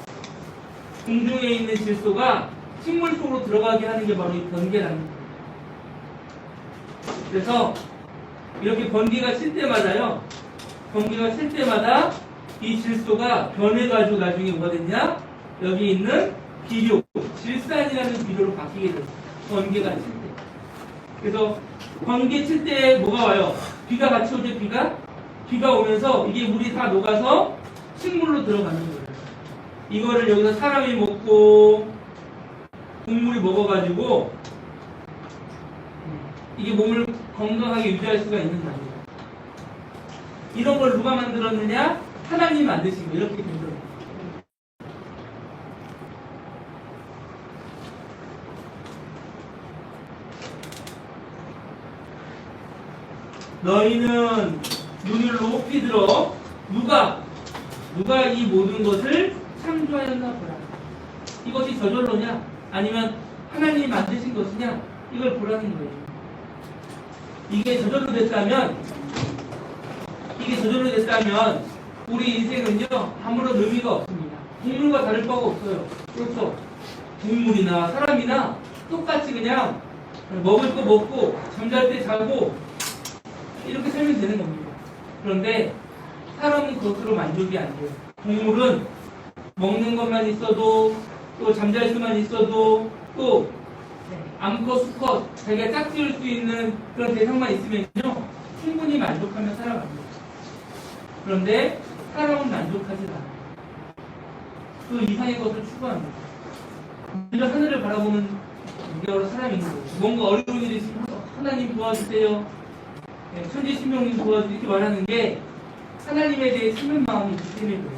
공중에 있는 질소가 식물 속으로 들어가게 하는 게 바로 이 번개라는 거예요. 그래서 이렇게 번개가 칠 때마다요 이 질소가 변해가지고 나중에 뭐가 됐냐? 여기 있는 비료, 질산이라는 비료로 바뀌게 돼요. 번개가 칠 때. 그래서 번개 칠 때 뭐가 와요? 비가 같이 오죠, 비가 오면서 이게 물이 다 녹아서 식물로 들어가는 거예요. 이거를 여기서 사람이 먹고 동물이 먹어가지고 이게 몸을 건강하게 유지할 수가 있는 거예요. 이런 걸 누가 만들었느냐? 하나님 만드신 거. 이렇게 된 거예요. 너희는 눈을 높이 들어 누가 이 모든 것을 창조하였나 보라. 이것이 저절로냐? 아니면 하나님이 만드신 것이냐? 이걸 보라는 거예요. 이게 저절로 됐다면 우리 인생은요 아무런 의미가 없습니다. 동물과 다를 바가 없어요. 그렇죠? 동물이나 사람이나 똑같이 그냥 먹을 거 먹고 잠잘 때 자고 이렇게 살면 되는 겁니다. 그런데 사람은 그것으로 만족이 안 돼요. 동물은 먹는 것만 있어도 또 잠잘 수만 있어도 또 암컷, 수컷 자기가 짝지을 수 있는 그런 대상만 있으면요 충분히 만족하며 살아갑니다. 그런데 사람은 만족하지 않아요. 그 이상의 것을 추구합니다. 우리가 하늘을 바라보는 우리가 바로 사람인 거예요. 뭔가 어려운 일이 있으면 하나님 도와주세요. 천지신명님 도와주세요. 이렇게 말하는 게 하나님에 대해 참는 마음이 있기 때문에 그래요.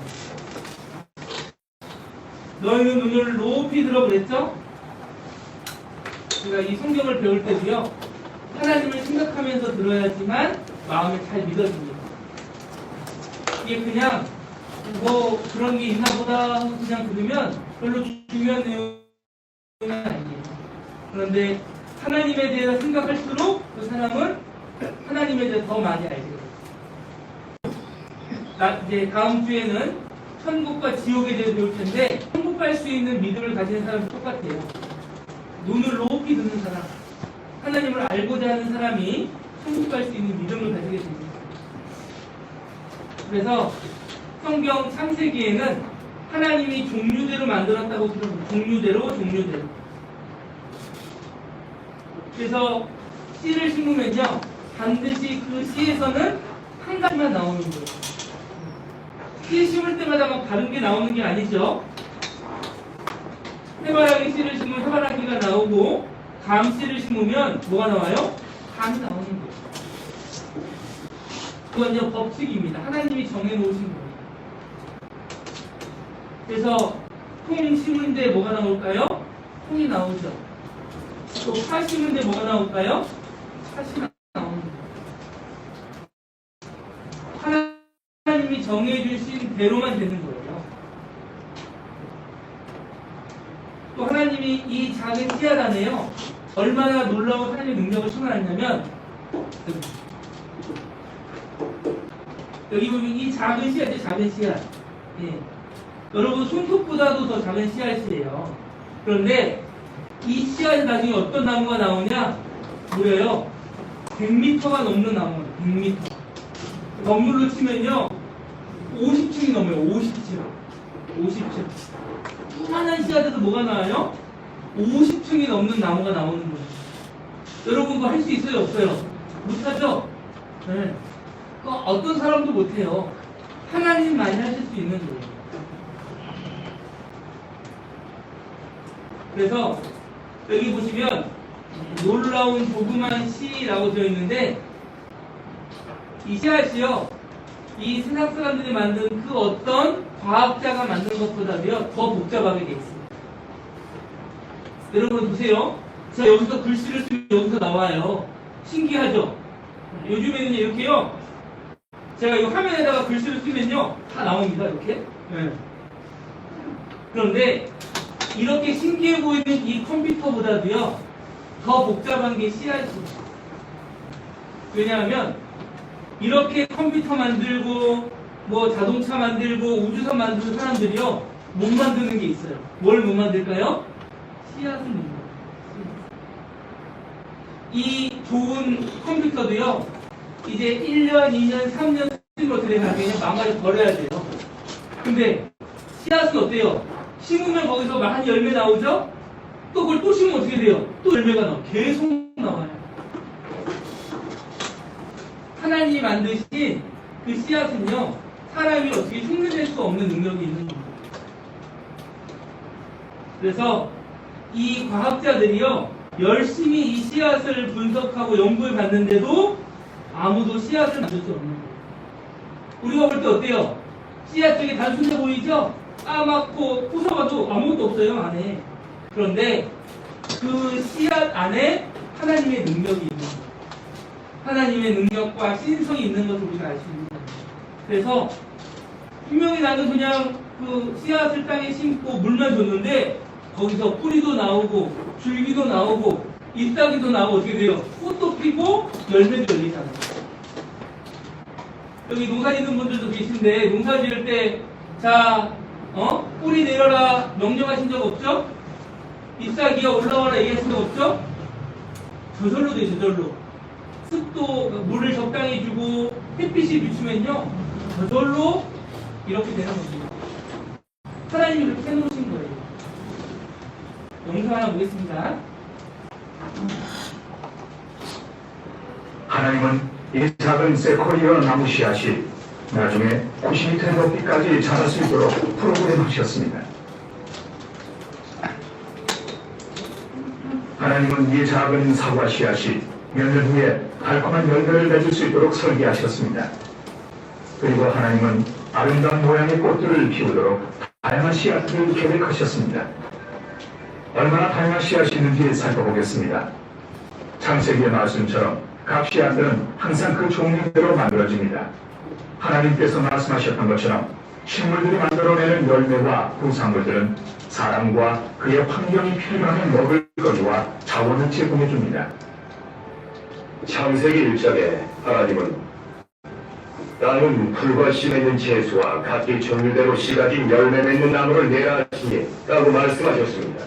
너희는 눈을 높이 들어 그랬죠? 그러니까 이 성경을 배울 때도요, 하나님을 생각하면서 들어야지만 마음에 잘 믿어집니다. 이게 그냥 뭐 그런 게 있나 보다 하고 그냥 들으면 별로 중요한 내용은 아니에요. 그런데 하나님에 대해서 생각할수록 그 사람은 하나님에 대해서 더 많이 알게 돼요. 이제 다음 주에는 천국과 지옥에 대해서 배울 텐데, 천국 갈 수 있는 믿음을 가지는 사람은 똑같아요. 눈을 높이 듣는 사람, 하나님을 알고자 하는 사람이 천국 갈 수 있는 믿음을 가지게 됩니다. 그래서 성경 창세기에는 하나님이 종류대로 만들었다고 들어요. 종류대로. 그래서 씨를 심으면요, 반드시 그 씨에서는 한 가지만 나오는 거예요. 씨 심을 때마다 막 다른 게 나오는 게 아니죠. 해바라기 씨를 심으면 해바라기가 나오고, 감 씨를 심으면 뭐가 나와요? 감이 나오는 거예요. 그건 이제 법칙입니다. 하나님이 정해놓으신 거예요. 그래서 통 심은데 뭐가 나올까요? 통이 나오죠. 또 파 심은데 뭐가 나올까요? 팥이 나오는 거예요. 하나님이 정해주신 대로만 되는 거예요. 또 하나님이 이 작은 씨앗 안에요, 얼마나 놀라운 하나님의 능력을 충만하냐면, 여기 보면 이 작은 씨앗이에요. 작은 씨앗. 예. 여러분 손톱보다도 더 작은 씨앗이에요. 그런데 이 씨앗이 나중에 어떤 나무가 나오냐? 무려요 100m가 넘는 나무예요. 100m. 건물로 치면요 50층이 넘어요. 50층. 조그만한 씨앗에도 뭐가 나와요? 50층이 넘는 나무가 나오는 거예요. 여러분 그거 할 수 있어요? 없어요? 못하죠? 네. 어떤 사람도 못해요. 하나님만이 하실 수 있는 거예요. 그래서 여기 보시면 놀라운 조그만 씨라고 되어 있는데, 이 씨앗이요, 이 세상 사람들이 만든 그 어떤 과학자가 만든 것보다도요 더 복잡하게 되어 있습니다. 여러분 보세요. 제가 여기서 글씨를 쓰면 여기서 나와요. 신기하죠? 요즘에는 이렇게요, 제가 이 화면에다가 글씨를 쓰면요 다 나옵니다. 이렇게. 네. 그런데 이렇게 신기해 보이는 이 컴퓨터보다도요 더 복잡한 게 씨앗이에요. 왜냐하면 이렇게 컴퓨터 만들고 뭐 자동차 만들고 우주선 만드는 사람들이요 못 만드는 게 있어요. 뭘 못 만들까요? 씨앗을 못 만들어요. 이 좋은 컴퓨터도요 이제 1년, 2년, 3년 쓰면 어떻게 되나 그냥 망가져 버려야 돼요. 근데 씨앗은 어때요? 심으면 거기서 한 열매 나오죠? 또 그걸 또 심으면 어떻게 돼요? 또 열매가 나와요. 계속 나와요. 하나님이 만드신 그 씨앗은요 사람이 어떻게 흉내낼 수 없는 능력이 있는 겁니다. 그래서 이 과학자들이요 열심히 이 씨앗을 분석하고 연구를 받는데도 아무도 씨앗을 만들 수 없는 거예요. 우리가 볼 때 어때요? 씨앗 쪽이 단순해 보이죠? 까맣고 부숴봐도 아무것도 없어요 안에. 그런데 그 씨앗 안에 하나님의 능력이 있는 거예요. 하나님의 능력과 신성이 있는 것을 우리가 알 수 있는 거예요. 그래서 분명히 나는 그냥 그 씨앗을 땅에 심고 물만 줬는데 거기서 뿌리도 나오고 줄기도 나오고 잎사귀도 나오고 어떻게 돼요? 꽃도 피고 열매도 열리잖아요. 여기 농사 짓는 분들도 계신데 농사 지을 때 뿌리 내려라 명령하신 적 없죠? 잎사귀가 올라와라 얘기하신 적 없죠? 저절로 돼요. 저절로. 습도 물을 적당히 주고 햇빛이 비추면요 저절로 이렇게 되는 겁니다. 하나님이 이렇게 해놓으신 거예요. 영상 하나 보겠습니다. 하나님은 이 작은 세코이어 나무 씨앗이 나중에 90m 높이까지 자랄 수 있도록 프로그램하셨습니다. 하나님은 이 작은 사과 씨앗이 몇 년 후에 달콤한 열매를 맺을 수 있도록 설계하셨습니다. 그리고 하나님은 아름다운 모양의 꽃들을 피우도록 다양한 씨앗들을 계획하셨습니다. 얼마나 다양한 씨앗이 있는지 살펴보겠습니다. 창세기의 말씀처럼 각 씨앗들은 항상 그 종류대로 만들어집니다. 하나님께서 말씀하셨던 것처럼 식물들이 만들어내는 열매와 부산물들은 사람과 그의 환경이 필요한 먹을거리와 자원을 제공해 줍니다. 창세기 1장에 하나님은 땅은 풀과 씨 맺는 채소와 각기 종류대로 씨 가진 열매 맺는 나무를 내라 하시니 라고 말씀하셨습니다.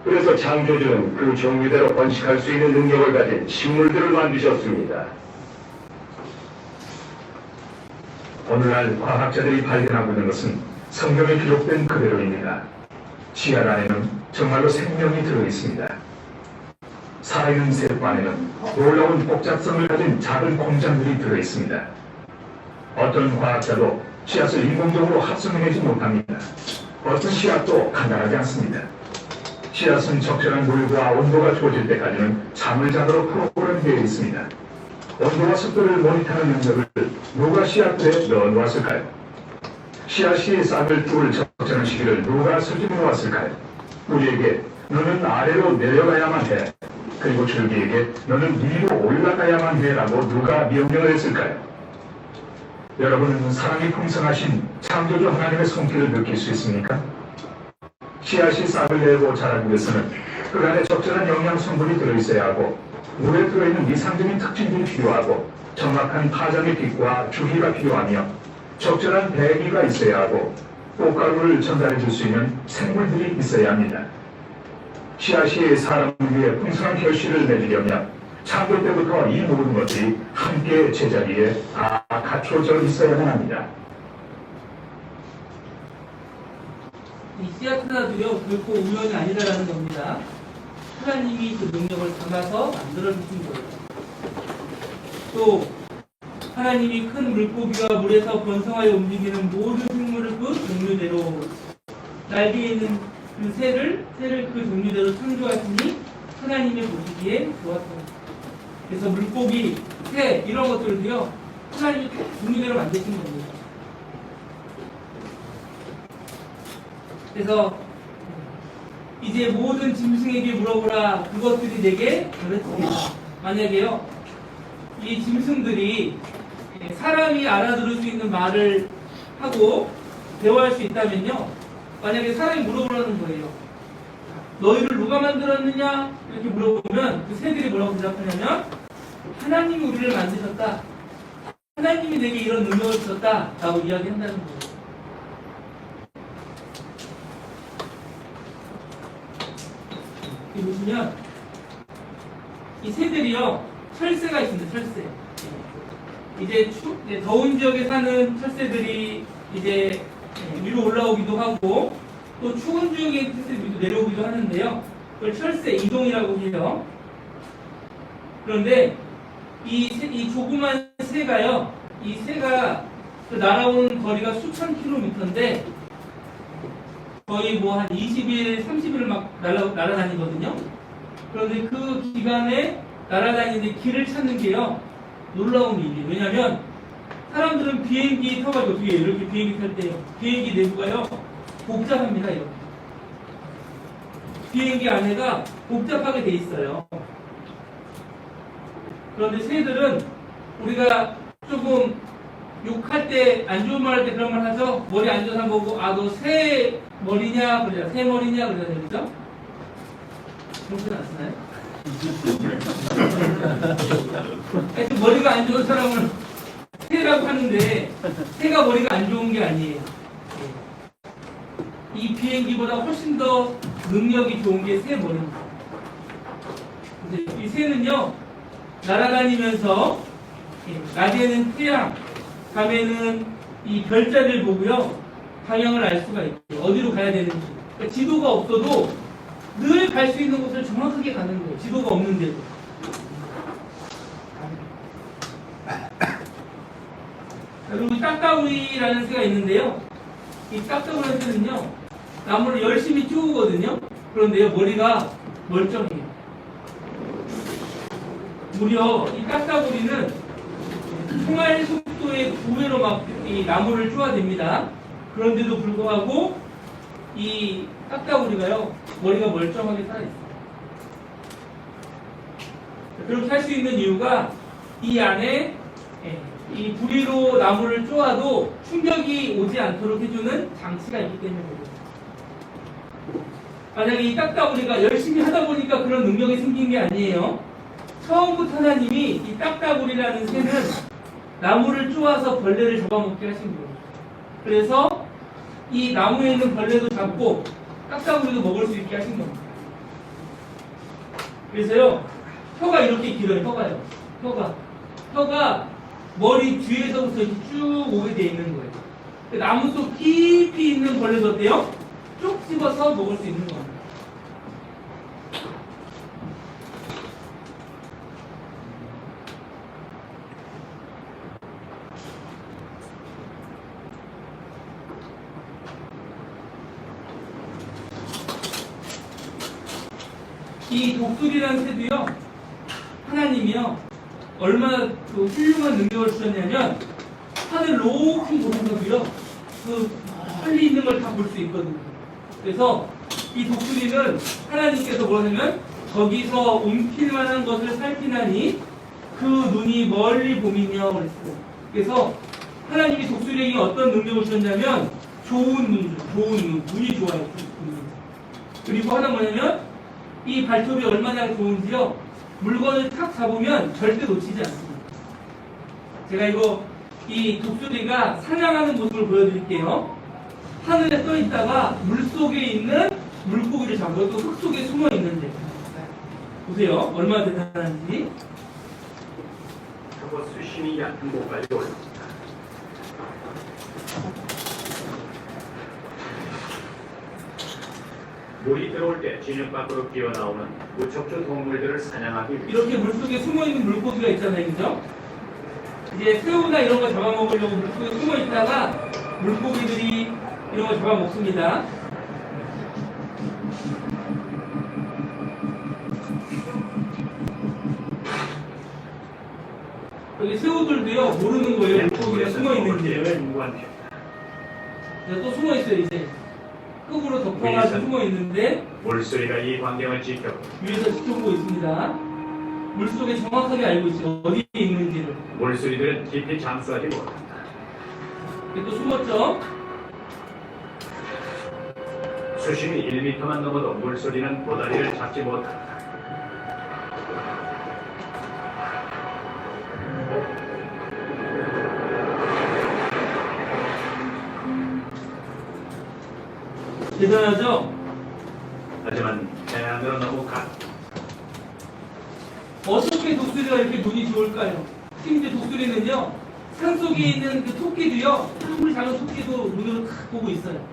그래서 창조주는 그 종류대로 번식할 수 있는 능력을 가진 식물들을 만드셨습니다. 오늘날 과학자들이 발견하고 있는 것은 성경에 기록된 그대로입니다. 씨앗 안에는 정말로 생명이 들어있습니다. 살아있는 세포 안에는 놀라운 복잡성을 가진 작은 공장들이 들어있습니다. 어떤 과학자도 씨앗을 인공적으로 합성해내지 못합니다. 어떤 씨앗도 간단하지 않습니다. 씨앗은 적절한 물과 온도가 주어질 때까지는 잠을 자도록 프로그램되어 있습니다. 온도와 습도를 모니터하는 능력을 누가 씨앗들에 넣어놓았을까요? 씨앗이 싹을 뚫을 적절한 시기를 누가 설정해 놓았을까요? 우리에게 너는 아래로 내려가야만 해, 그리고 줄기에게 너는 위로 올라가야만 해라고 누가 명령을 했을까요? 여러분은 사람이 풍성하신 창조주 하나님의 손길을 느낄 수 있습니까? 씨앗이 싹을 내고 자라기 위해서는 그 안에 적절한 영양 성분이 들어있어야 하고 물에 들어있는 이상적인 특징들이 필요하고 정확한 파장의 빛과 주기가 필요하며 적절한 대기가 있어야 하고 꽃가루를 전달해 줄 수 있는 생물들이 있어야 합니다. 씨앗이 사람을 위해 풍성한 결실을 맺으려면 창조 때부터 이 모든 것들이 함께 제자리에 다 갖춰져 있어야만 합니다. 이 씨앗 하나도요 결코 우연이 아니다라는 겁니다. 하나님이 그 능력을 담아서 만들어주신 거예요. 또 하나님이 큰 물고기와 물에서 번성하여 움직이는 모든 생물을 그 종류대로 날개에 있는 그 새를 그 종류대로 창조하시니 하나님의 보시기에 좋았습니다. 그래서 물고기, 새 이런 것들도요 하나님이 종류대로 만드신 겁니다. 그래서 이제 모든 짐승에게 물어보라 그것들이 내게 그랬습니다. 만약에요 이 짐승들이 사람이 알아들을 수 있는 말을 하고 대화할 수 있다면요 만약에 사람이 물어보라는 거예요. 너희를 누가 만들었느냐 이렇게 물어보면 그 새들이 뭐라고 대답하냐면 하나님이 우리를 만드셨다, 하나님이 내게 이런 능력을 주셨다 라고 이야기한다는 거예요. 여기 보시면 이 새들이요 철새가 있습니다. 철새. 이제 더운 지역에 사는 철새들이 이제 위로 올라오기도 하고 또 추운 지역에 철새들이 내려오기도 하는데요. 그걸 철새 이동이라고 해요. 그런데 이 조그만 새가요, 이 새가 그 날아오는 거리가 수천 킬로미터인데 거의 뭐 한 20일, 30일을 막 날아다니거든요. 그런데 그 기간에 날아다니는데 길을 찾는 게요 놀라운 일이에요. 왜냐면 사람들은 비행기 타가지고 뒤에 이렇게 비행기 탈 때요 비행기 내부가요 복잡합니다. 이렇게 비행기 안에가 복잡하게 돼 있어요. 그런데 새들은 우리가 조금 욕할 때 안 좋은 말 할 때 그런 말 하죠. 머리 앉아서 한 거고 아 너 새 머리냐 그러잖아. 새 머리냐 그러잖아요. 그죠? 그렇지 않았나요? 하여튼 머리가 안 좋은 사람은 새라고 하는데 새가 머리가 안 좋은 게 아니에요. 이 비행기보다 훨씬 더 능력이 좋은 게 새 머리입니다. 이 새는요 날아다니면서 낮에는 태양, 밤에는 이 별자리를 보고요 방향을 알 수가 있고 어디로 가야 되는지. 그러니까 지도가 없어도 늘 갈 수 있는 곳을 정확하게 가는 거예요. 지도가 없는데도. 그리고 딱따구리라는 새가 있는데요. 이 딱따구리라는 새는요 나무를 열심히 쪼우거든요. 그런데요 머리가 멀쩡해요. 무려 이 딱따구리는 총알 속도의 9배로 막 이 나무를 쪼아댑니다. 그런데도 불구하고 이 딱따구리가요, 머리가 멀쩡하게 살아있어요. 그렇게 할 수 있는 이유가 이 안에 이 부리로 나무를 쪼아도 충격이 오지 않도록 해주는 장치가 있기 때문에 그래요. 만약에 이 딱따구리가 열심히 하다 보니까 그런 능력이 생긴 게 아니에요. 처음부터 하나님이 이 딱따구리라는 새는 나무를 쪼아서 벌레를 잡아먹게 하신 거예요. 그래서 이 나무에 있는 벌레도 잡고 딱따구리도 먹을 수 있게 하신 겁니다. 그래서요, 혀가 이렇게 길어요. 혀가 머리 뒤에서부터 이렇게 쭉 오게 돼 있는 거예요. 나무 속 깊이 있는 벌레도 어때요? 쭉 집어서 먹을 수 있는 겁니다. 이 독수리라는 새도요, 하나님이요, 얼마나 그 훌륭한 능력을 주셨냐면, 하늘 높이 보면서도요, 그 멀리 있는 걸 다 볼 수 있거든요. 그래서 이 독수리는 하나님께서 뭐냐면, 저기서 움킬 만한 것을 살피나니 그 눈이 멀리 보이며 그랬어요. 그래서 하나님이 독수리에게 어떤 능력을 주셨냐면, 좋은 눈이 좋아요. 그리고 하나 뭐냐면, 이 발톱이 얼마나 좋은지요, 물건을 탁 잡으면 절대 놓치지 않습니다. 제가 이 독수리가 사냥하는 모습을 보여드릴게요. 하늘에 떠 있다가 물 속에 있는 물고기를 잡아요. 또 흙 속에 숨어 있는데. 보세요. 얼마나 대단한지. 저거 수심이 얕은 곳까지 올랐습니다. 물이 들어올 때 진흙 밖으로 뛰어나오는 무척주 동물들을 사냥하기 위해 이렇게 물속에 숨어있는 물고기가 있잖아요. 그죠? 이제 새우나 이런 거 잡아먹으려고 물속에 숨어있다가 물고기들이 이런 거 잡아먹습니다. 여기 새우들도요, 모르는 거예요. 물고기가 숨어있는지. 또 숨어있어요, 이제. 흙으로 덮어가지고 숨어있는데, 물소리가 이 광경을 지켜 위에서 지켜보고 있습니다. 물속에 정확하게 알고 있어요. 어디에 있는지를. 물소리들은 깊이 잠수하지 못한다. 또 숨었죠? 수심이 1m만 넘어도 물소리는 보다리를 잡지 못한다. 대단하죠? 하지만 해안으로 너무 어떻게 독수리가 이렇게 눈이 좋을까요? 심지어 독수리는요, 산속에 있는 그 토끼도요, 아무리 작은 토끼도 눈으로 탁 보고 있어요.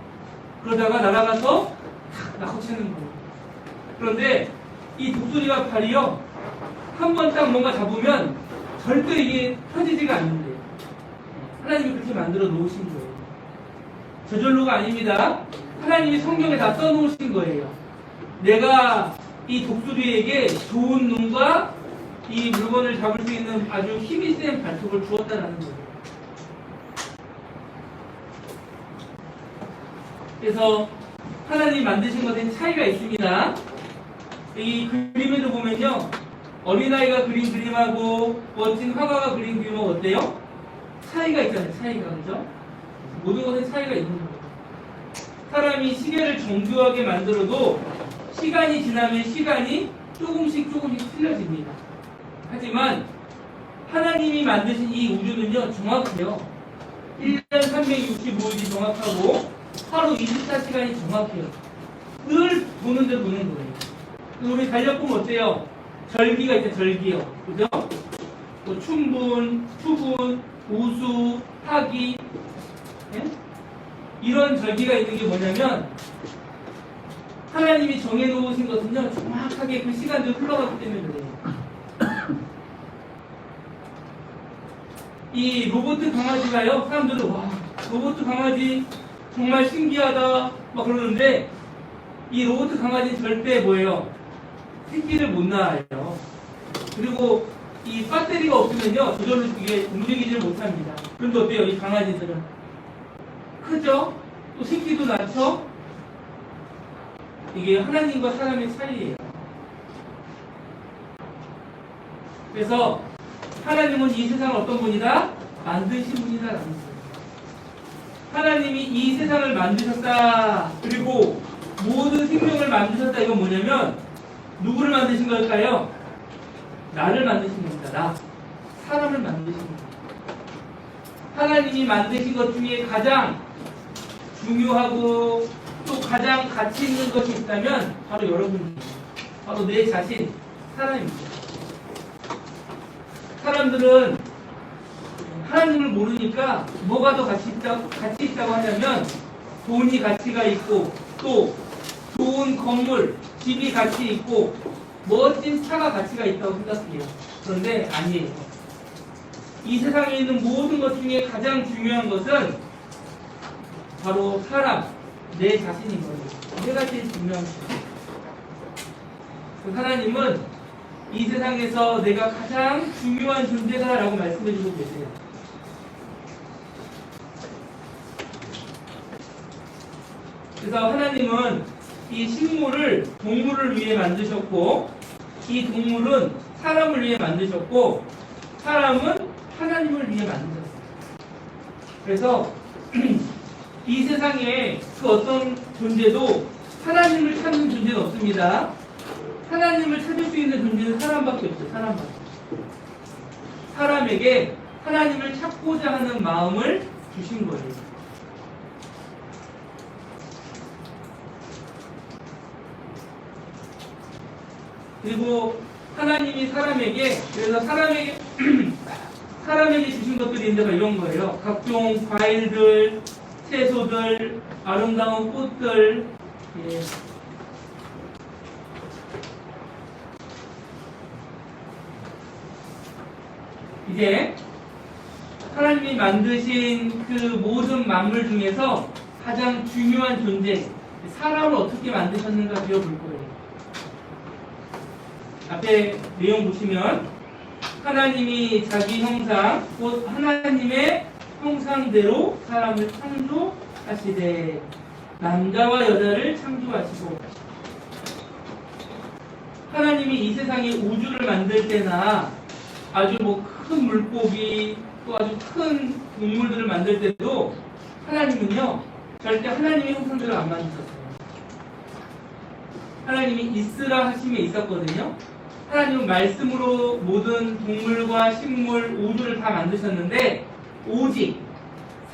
그러다가 날아가서 탁 낚아채는 거예요. 그런데 이 독수리가 발이요, 한 번 딱 뭔가 잡으면 절대 이게 펴지지가 않는데, 하나님이 그렇게 만들어 놓으신 거예요. 저절로가 아닙니다. 하나님이 성경에 다 써놓으신 거예요. 내가 이 독수리에게 좋은 눈과 이 물건을 잡을 수 있는 아주 힘이 센 발톱을 주었다라는 거예요. 그래서 하나님이 만드신 것에 차이가 있습니다. 이 그림에도 보면요, 어린아이가 그린 그림하고 멋진 화가가 그린 그림은 어때요? 차이가 있잖아요. 차이가. 그죠? 모든 것에 차이가 있는 거예요. 사람이 시계를 정교하게 만들어도 시간이 지나면 시간이 조금씩 틀려집니다. 하지만 하나님이 만드신 이 우주는요, 정확해요. 1년 365일이 정확하고 하루 24시간이 정확해요. 늘 보는 대로 보는 거예요. 우리 달력보면 어때요? 절기가 있죠. 절기요. 그죠? 뭐 춘분, 추분, 오수, 하기, 예? 이런 절기가 있는 게 뭐냐면, 하나님이 정해놓으신 것은요, 정확하게 그 시간대로 흘러가기 때문에 그래요. 이 로봇 강아지가요, 사람들은 와, 로봇 강아지 정말 신기하다 막 그러는데, 이 로봇 강아지는 절대 뭐예요? 새끼를 못 낳아요. 그리고 이 배터리가 없으면요, 저절로 이게 움직이지를 못합니다. 그런데 어때요? 이 강아지들은 크죠? 또 새끼도 낳죠? 이게 하나님과 사람의 차이예요. 그래서 하나님은 이 세상을 어떤 분이다? 만드신 분이다라는 거예요. 하나님이 이 세상을 만드셨다. 그리고 모든 생명을 만드셨다. 이건 뭐냐면 누구를 만드신 걸까요? 나를 만드신 겁니다. 나. 사람을 만드신 겁니다. 하나님이 만드신 것 중에 가장 중요하고 또 가장 가치 있는 것이 있다면 바로 여러분입니다. 바로 내 자신, 사람입니다. 사람들은 하나님을 모르니까 뭐가 더 가치 있다고 하냐면 돈이 가치가 있고 또 좋은 건물, 집이 가치 있고 멋진 차가 가치가 있다고 생각해요. 그런데 아니에요. 이 세상에 있는 모든 것 중에 가장 중요한 것은 바로 사람, 내 자신인 거예요. 내가 제일 중요한 거예요. 하나님은 이 세상에서 내가 가장 중요한 존재다라고 말씀해주고 계세요. 그래서 하나님은 이 식물을 동물을 위해 만드셨고 이 동물은 사람을 위해 만드셨고 사람은 하나님을 위해 만드셨어요. 그래서 이 세상에 그 어떤 존재도 하나님을 찾는 존재는 없습니다. 하나님을 찾을 수 있는 존재는 사람밖에 없어요. 사람밖에. 사람에게 하나님을 찾고자 하는 마음을 주신 거예요. 그리고 하나님이 사람에게, 그래서 사람에게 주신 것들이 있는데 이런 거예요. 각종 과일들, 채소들, 아름다운 꽃들, 예. 이제 하나님이 만드신 그 모든 만물 중에서 가장 중요한 존재, 사람을 어떻게 만드셨는가 배워볼 거예요. 앞에 내용 보시면 하나님이 자기 형상, 곧 하나님의 형상대로 사람을 창조하시되 남자와 여자를 창조하시고, 하나님이 이 세상에 우주를 만들 때나 아주 큰 물고기 또 아주 큰 동물들을 만들 때도 하나님은요 절대 하나님의 형상대로 안 만드셨어요. 하나님이 있으라 하심에 있었거든요. 하나님은 말씀으로 모든 동물과 식물, 우주를 다 만드셨는데 오직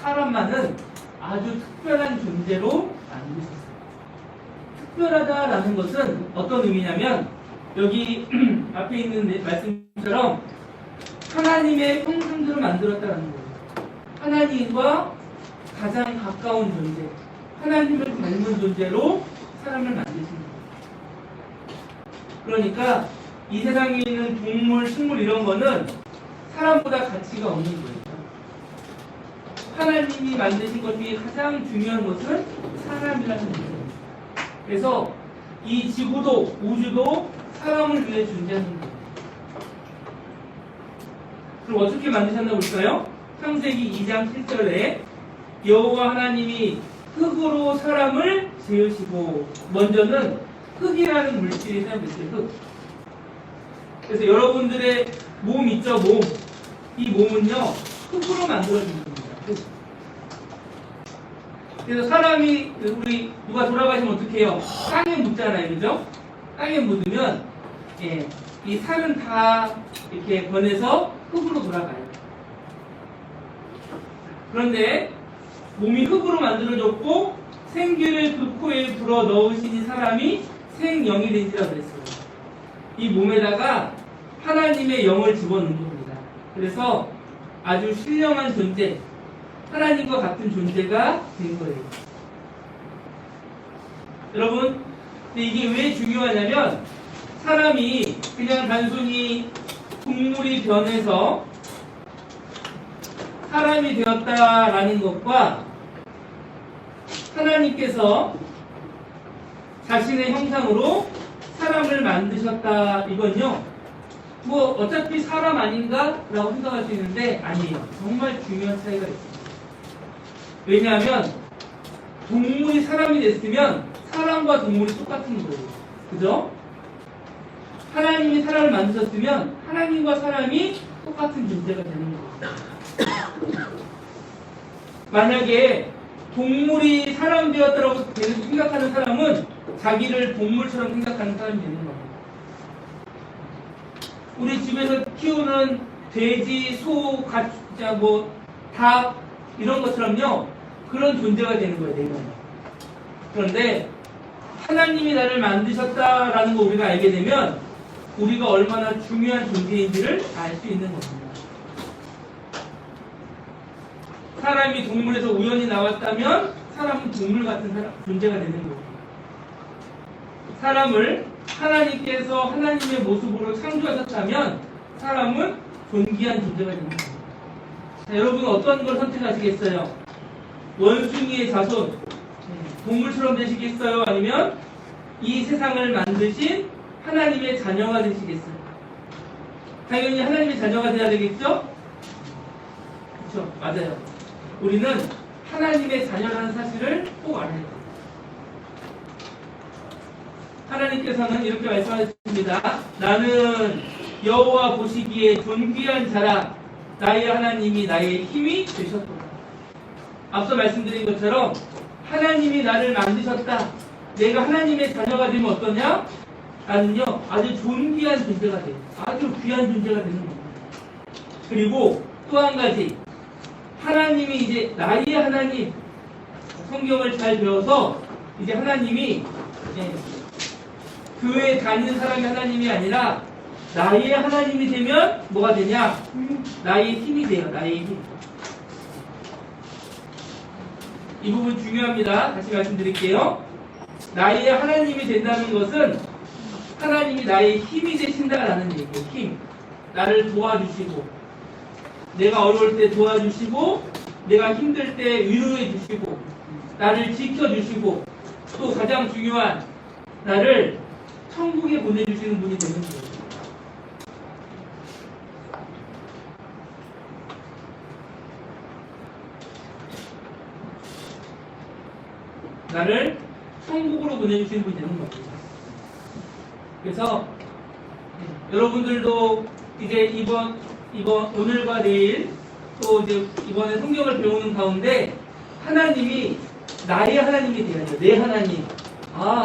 사람만은 아주 특별한 존재로 만드셨어요. 특별하다라는 것은 어떤 의미냐면 여기 앞에 있는 말씀처럼 하나님의 형상대로 만들었다는 거예요. 하나님과 가장 가까운 존재, 하나님을 닮은 존재로 사람을 만드신 거예요. 그러니까 이 세상에 있는 동물, 식물 이런 거는 사람보다 가치가 없는 거예요. 하나님이 만드신 것 중에 가장 중요한 것은 사람이라는 거예요. 그래서 이 지구도 우주도 사람을 위해 존재하는 거예요. 그럼 어떻게 만드셨나 볼까요? 창세기 2장 7절에 여호와 하나님이 흙으로 사람을 지으시고, 먼저는 흙이라는 물질이 사용됐어요. 흙. 그래서 여러분들의 몸 있죠? 몸. 이 몸은요 흙으로 만들어진 겁니다. 흙. 그래서 사람이, 우리 누가 돌아가시면 어떻게 해요? 땅에 묻잖아요. 그죠? 땅에 묻으면 예, 이 살은 다 이렇게 변해서 흙으로 돌아가요. 그런데 몸이 흙으로 만들어졌고 생기를 그 코에 불어 넣으시니 사람이 생영이 되시라 그랬어요. 이 몸에다가 하나님의 영을 집어넣은 겁니다. 그래서 아주 신령한 존재, 하나님과 같은 존재가 된 거예요. 여러분, 근데 이게 왜 중요하냐면 사람이 그냥 단순히 동물이 변해서 사람이 되었다라는 것과 하나님께서 자신의 형상으로 사람을 만드셨다, 이건요 뭐 어차피 사람 아닌가? 라고 생각할 수 있는데 아니에요. 정말 중요한 차이가 있습니다. 왜냐하면 동물이 사람이 됐으면 사람과 동물이 똑같은 거예요. 그죠? 하나님이 사람을 만드셨으면 하나님과 사람이 똑같은 존재가 되는 거예요. 만약에 동물이 사람 되었다고 생각하는 사람은 자기를 동물처럼 생각하는 사람이 되는 거예요. 우리 집에서 키우는 돼지, 소, 닭 이런 것처럼요 그런 존재가 되는 거예요. 내가. 그런데 하나님이 나를 만드셨다라는 거 우리가 알게 되면 우리가 얼마나 중요한 존재인지를 알 수 있는 겁니다. 사람이 동물에서 우연히 나왔다면 사람은 동물 같은 존재가 되는 거예요. 사람을 하나님께서 하나님의 모습으로 창조하셨다면 사람은 존귀한 존재가 되는 거예요. 자, 여러분 어떤 걸 선택하시겠어요? 원숭이의 자손, 동물처럼 되시겠어요? 아니면 이 세상을 만드신 하나님의 자녀가 되시겠어요? 당연히 하나님의 자녀가 돼야 되겠죠? 그렇죠? 맞아요. 우리는 하나님의 자녀라는 사실을 꼭 알아야 돼요. 하나님께서는 이렇게 말씀하셨습니다. 나는 여호와 보시기에 존귀한 자라. 나의 하나님이 나의 힘이 되셨도다. 앞서 말씀드린 것처럼 하나님이 나를 만드셨다. 내가 하나님의 자녀가 되면 어떠냐? 나는요 아주 존귀한 존재가 돼요. 아주 귀한 존재가 되는 겁니다. 그리고 또 한 가지, 하나님이 이제 나의 하나님, 성경을 잘 배워서 이제 하나님이 교회에 다니는 사람이 하나님이 아니라 나의 하나님이 되면 뭐가 되냐? 나의 힘이 돼요. 나의 힘. 이 부분 중요합니다. 다시 말씀드릴게요. 나의 하나님이 된다는 것은 하나님이 나의 힘이 되신다라는 얘기예요. 힘. 나를 도와주시고, 내가 어려울 때 도와주시고, 내가 힘들 때 위로해 주시고, 나를 지켜주시고, 또 가장 중요한 나를 천국에 보내주시는 분이 되는 거예요. 나를 천국으로 보내주시는 분이 되는 겁니다. 그래서 여러분들도 이제 이번 오늘과 내일 또 이제 이번에 성경을 배우는 가운데 하나님이 나의 하나님이 돼야 돼요. 내 하나님. 아,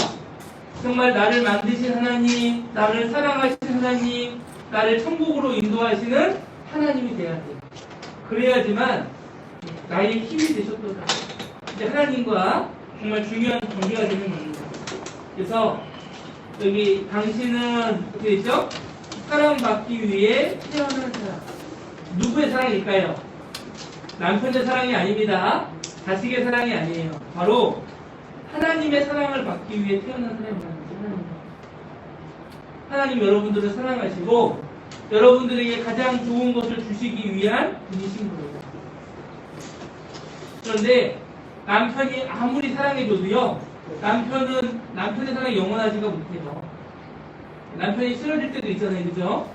정말 나를 만드신 하나님, 나를 사랑하신 하나님, 나를 천국으로 인도하시는 하나님이 돼야 돼요. 그래야지만 나의 힘이 되셨도다. 이제 하나님과 정말 중요한 관계가 되는 겁니다. 그래서 여기 당신은 어떻게 되죠? 사랑받기 위해 태어난 사람. 누구의 사랑일까요? 남편의 사랑이 아닙니다. 자식의 사랑이 아니에요. 바로 하나님의 사랑을 받기 위해 태어난 사람입니다. 하나님 여러분들을 사랑하시고 여러분들에게 가장 좋은 것을 주시기 위한 분이신 거예요. 그런데 남편이 아무리 사랑해줘도요, 남편의 사랑이 영원하지가 못해요. 남편이 싫어질 때도 있잖아요, 그죠?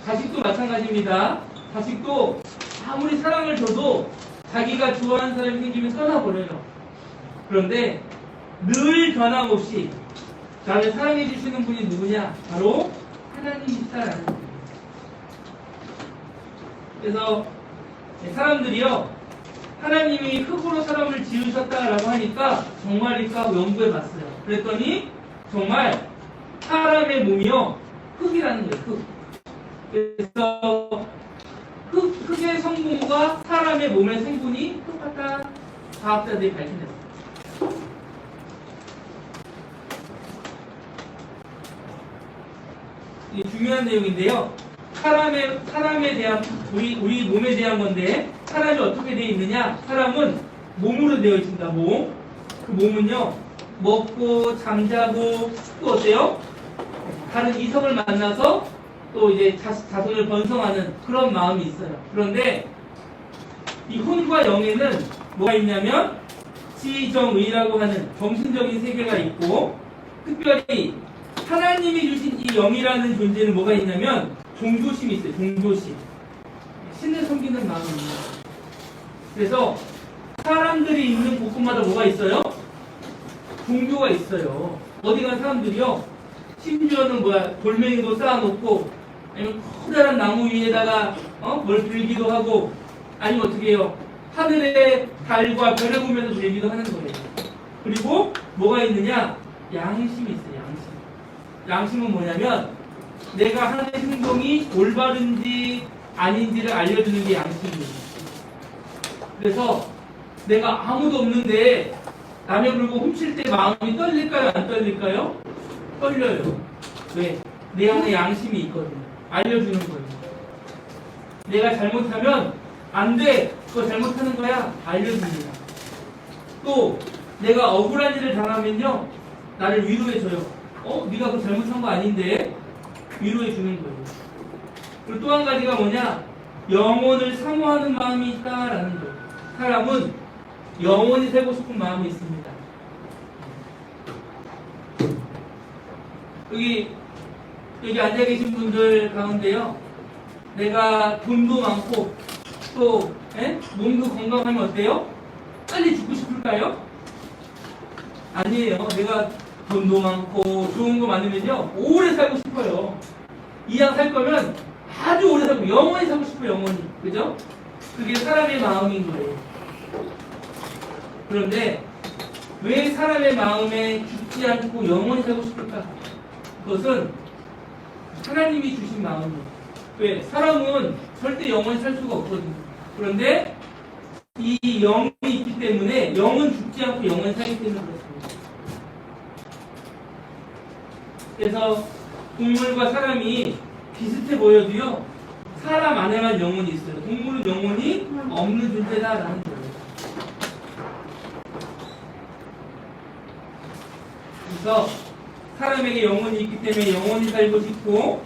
자식도 마찬가지입니다. 자식도 아무리 사랑을 줘도 자기가 좋아하는 사람이 생기면 떠나버려요. 그런데 늘 변함없이 나를 사랑해 주시는 분이 누구냐? 바로 하나님이시다라는 거예요. 그래서 사람들이요, 하나님이 흙으로 사람을 지으셨다라고 하니까 정말일까 하고 연구해봤어요. 그랬더니 정말 사람의 몸이요, 흙이라는 거예요. 흙. 그래서 흙의 성분과 사람의 몸의 성분이 똑같다. 과학자들이 밝혀냈어요. 이게 중요한 내용인데요. 사람에 대한 우리 몸에 대한 건데 사람이 어떻게 되어 있느냐? 사람은 몸으로 되어 있습니다. 몸. 그 몸은요, 먹고 잠자고 또 어때요? 다른 이성을 만나서 또 이제 자손을 번성하는 그런 마음이 있어요. 그런데 이 혼과 영에는 뭐가 있냐면 지정의라고 하는 정신적인 세계가 있고, 특별히 하나님이 주신 이 영이라는 존재는 뭐가 있냐면 종교심이 있어요. 종교심. 신을 섬기는 마음입니다. 그래서 사람들이 있는 곳곳마다 뭐가 있어요? 종교가 있어요. 어디 간 사람들이요. 심지어는 돌멩이도 쌓아놓고 아니면 커다란 나무 위에다가 뭘 빌기도 하고 아니면 어떻게 해요? 하늘의 달과 별을 보면서 빌기도 하는 거예요. 그리고 뭐가 있느냐? 양심이 있어요. 양심은 뭐냐면 내가 하는 행동이 올바른지 아닌지를 알려주는 게 양심이에요. 그래서 내가 아무도 없는데 남의 물건 훔칠 때 마음이 떨릴까요? 안 떨릴까요? 떨려요. 왜? 내 안에 양심이 있거든요. 알려주는 거예요. 내가 잘못하면 안 돼. 그거 잘못하는 거야. 알려줍니다. 또 내가 억울한 일을 당하면요. 나를 위로해줘요. 네가 그거 잘못한 거 아닌데 위로해주는 거예요. 그리고 또 한 가지가 뭐냐? 영혼을 사모하는 마음이 있다라는 거예요. 사람은 영원히 살고 싶은 마음이 있습니다. 여기 앉아 계신 분들 가운데요. 내가 돈도 많고 또 몸도 건강하면 어때요? 빨리 죽고 싶을까요? 아니에요. 내가 돈도 많고 좋은 거 많으면요. 오래 살고 싶어요. 이왕 살 거면 아주 오래 살고 영원히 살고 싶어요. 영원히. 그죠? 그게 사람의 마음인 거예요. 그런데 왜 사람의 마음에 죽지 않고 영원히 살고 싶을까? 그것은 하나님이 주신 마음이에요. 왜? 사람은 절대 영원히 살 수가 없거든요. 그런데 이 영이 있기 때문에 영은 죽지 않고 영원히 살기 때문에 그렇습니다. 그래서 동물과 사람이 비슷해 보여도요. 사람 안에만 영혼이 있어요. 동물은 영혼이 없는 존재다라는 거예요. 그래서 사람에게 영혼이 있기 때문에 영혼이 살고 싶고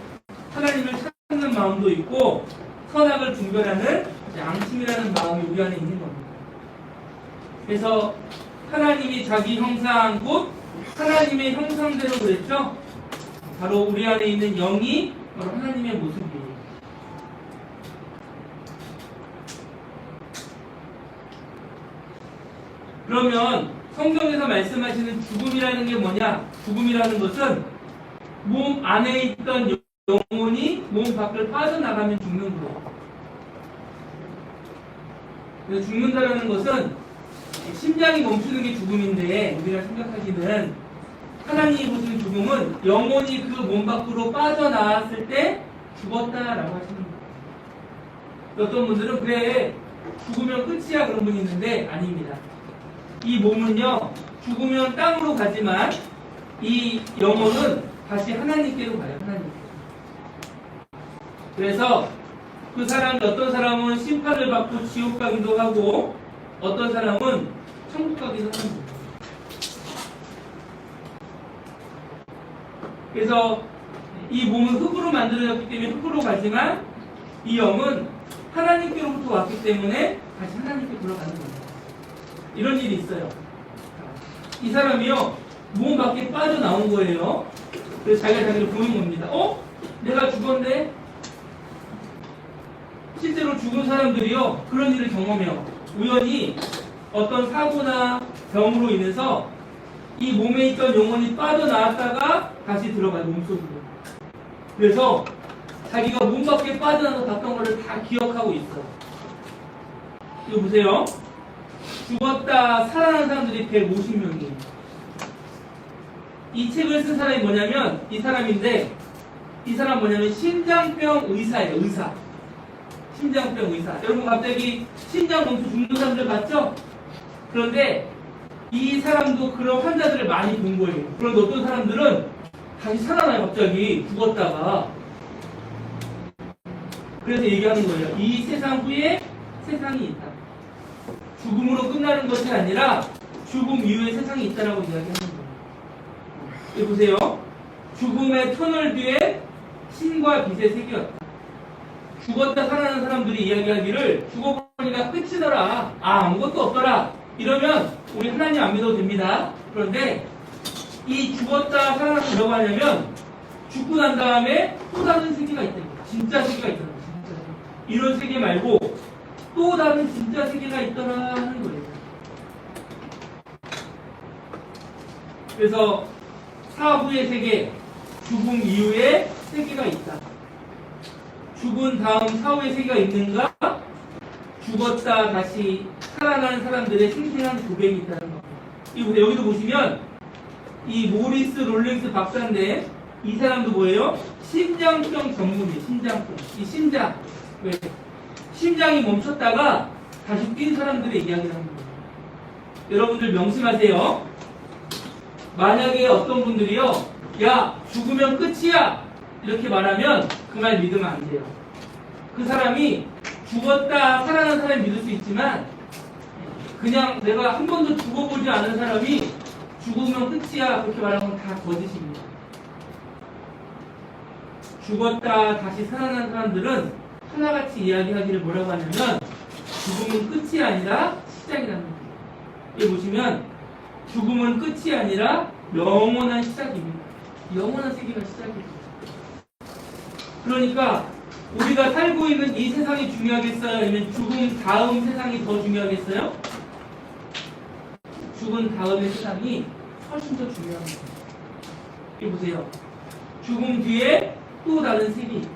하나님을 찾는 마음도 있고 선악을 분별하는 양심이라는 마음이 우리 안에 있는 겁니다. 그래서 하나님이 자기 형상 곧 하나님의 형상대로 그랬죠. 바로 우리 안에 있는 영이 바로 하나님의 모습이에요. 그러면 성경에서 말씀하시는 죽음이라는 게 뭐냐? 죽음이라는 것은 몸 안에 있던 영혼이 몸 밖을 빠져나가면 죽는 거예요. 그래서 죽는다는 것은 심장이 멈추는 게 죽음인데 우리가 생각하기는 하나님이 보시는 죽음은 영혼이 그 몸 밖으로 빠져나왔을 때 죽었다라고 하시는 거예요. 어떤 분들은 그래 죽으면 끝이야 그런 분이 있는데 아닙니다. 이 몸은요 죽으면 땅으로 가지만 이 영혼은 다시 하나님께로 가요. 하나님께. 그래서 그 사람이 어떤 사람은 심판을 받고 지옥 가기도 하고 어떤 사람은 천국 가기도 하는 거예요. 그래서 이 몸은 흙으로 만들어졌기 때문에 흙으로 가지만 이 영은 하나님께로부터 왔기 때문에 다시 하나님께 돌아가는 거예요. 이런 일이 있어요. 이 사람이요 몸 밖에 빠져나온 거예요. 그래서 자기가 자기를 보는 겁니다. 내가 죽었네? 실제로 죽은 사람들이요 그런 일을 경험해요. 우연히 어떤 사고나 병으로 인해서 이 몸에 있던 영혼이 빠져나왔다가 다시 들어가요. 몸속으로. 그래서 자기가 몸 밖에 빠져나서 봤던 거를 다 기억하고 있어. 이거 보세요. 죽었다 살아난 사람들이 150명이에요. 이 책을 쓴 사람이 뭐냐면 이 사람인데 이 사람 뭐냐면 심장병 의사예요. 의사. 심장병 의사. 여러분 갑자기 심장 멈춰 죽는 사람들 봤죠? 그런데 이 사람도 그런 환자들을 많이 본 거예요. 그런데 어떤 사람들은 다시 살아나요. 갑자기 죽었다가. 그래서 얘기하는 거예요. 이 세상 후에 세상이 있다. 죽음으로 끝나는 것이 아니라 죽음 이후에 세상이 있다라고 이야기하는 거예요. 여기 보세요. 죽음의 터널 뒤에 신과 빛의 세계였다. 죽었다 살아나는 사람들이 이야기하기를 죽어보니까 끝이더라. 아무것도 없더라. 이러면 우리 하나님 안 믿어도 됩니다. 그런데 이 죽었다 살아나서 뭐라고 하냐면 죽고 난 다음에 또 다른 세계가 있다는 거예요. 진짜 세계가 있다는 거예요. 진짜 세계. 이런 세계 말고 또 다른 진짜 세계가 있더라 하는 거예요. 그래서 사후의 세계, 죽음 이후에 세계가 있다. 죽은 다음 사후의 세계가 있는가? 죽었다 다시 살아난 사람들의 생생한 고백이 있다는 겁니다. 여기도 보시면 이 모리스 롤링스 박사인데 이 사람도 뭐예요? 심장병 전문이에요. 심장병. 이 심장. 왜? 심장이 멈췄다가 다시 뛴 사람들의 이야기를 하는 거예요. 여러분들 명심하세요. 만약에 어떤 분들이요, 야, 죽으면 끝이야! 이렇게 말하면 그 말 믿으면 안 돼요. 그 사람이 죽었다 살아난 사람이 믿을 수 있지만, 그냥 내가 한 번도 죽어보지 않은 사람이 죽으면 끝이야 그렇게 말하는 건 다 거짓입니다. 죽었다 다시 살아난 사람들은 하나같이 이야기하기를 뭐라고 하냐면 죽음은 끝이 아니라 시작이라는 거예요. 여기 보시면 죽음은 끝이 아니라 영원한 시작입니다. 영원한 세계가 시작입니다. 그러니까 우리가 살고 있는 이 세상이 중요하겠어요? 아니면 죽음 다음 세상이 더 중요하겠어요? 죽은 다음의 세상이 훨씬 더 중요합니다. 여기 보세요. 죽음 뒤에 또 다른 세계 있다.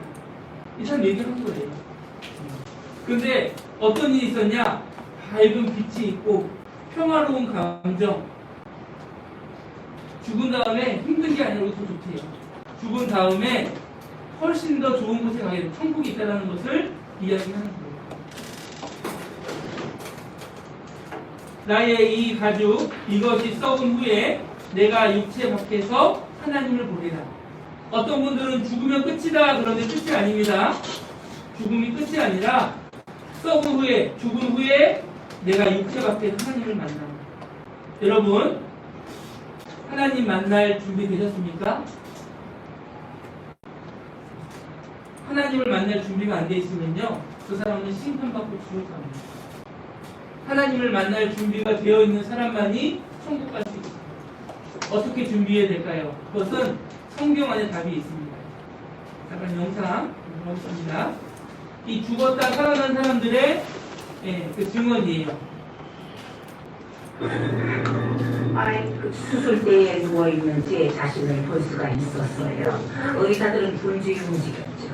이 사람 얘기한 거예요. 근데 어떤 일이 있었냐? 밝은 빛이 있고 평화로운 감정. 죽은 다음에 힘든 게 아니라 더 좋대요. 죽은 다음에 훨씬 더 좋은 곳에 가게 돼. 천국이 있다는 것을 이야기하는 거예요. 나의 이 가죽, 이것이 썩은 후에 내가 육체 밖에서 하나님을 보리라. 어떤 분들은 죽으면 끝이다. 그런데 끝이 아닙니다. 죽음이 끝이 아니라 썩은 후에, 죽은 후에 내가 육체 밖에서 하나님을 만난다. 여러분, 하나님 만날 준비 되셨습니까? 하나님을 만날 준비가 안 돼 있으면요, 그 사람은 심판받고 죽을 사람입니다. 하나님을 만날 준비가 되어 있는 사람만이 천국 갈 수 있습니다. 어떻게 준비해야 될까요? 그것은 성경 안에 답이 있습니다. 잠깐 영상 보겠습니다. 이 죽었다 살아난 사람들의 그 증언이에요. 수술대에 누워있는 제 자신을 볼 수가 있었어요. 의사들은 분주히 움직였죠.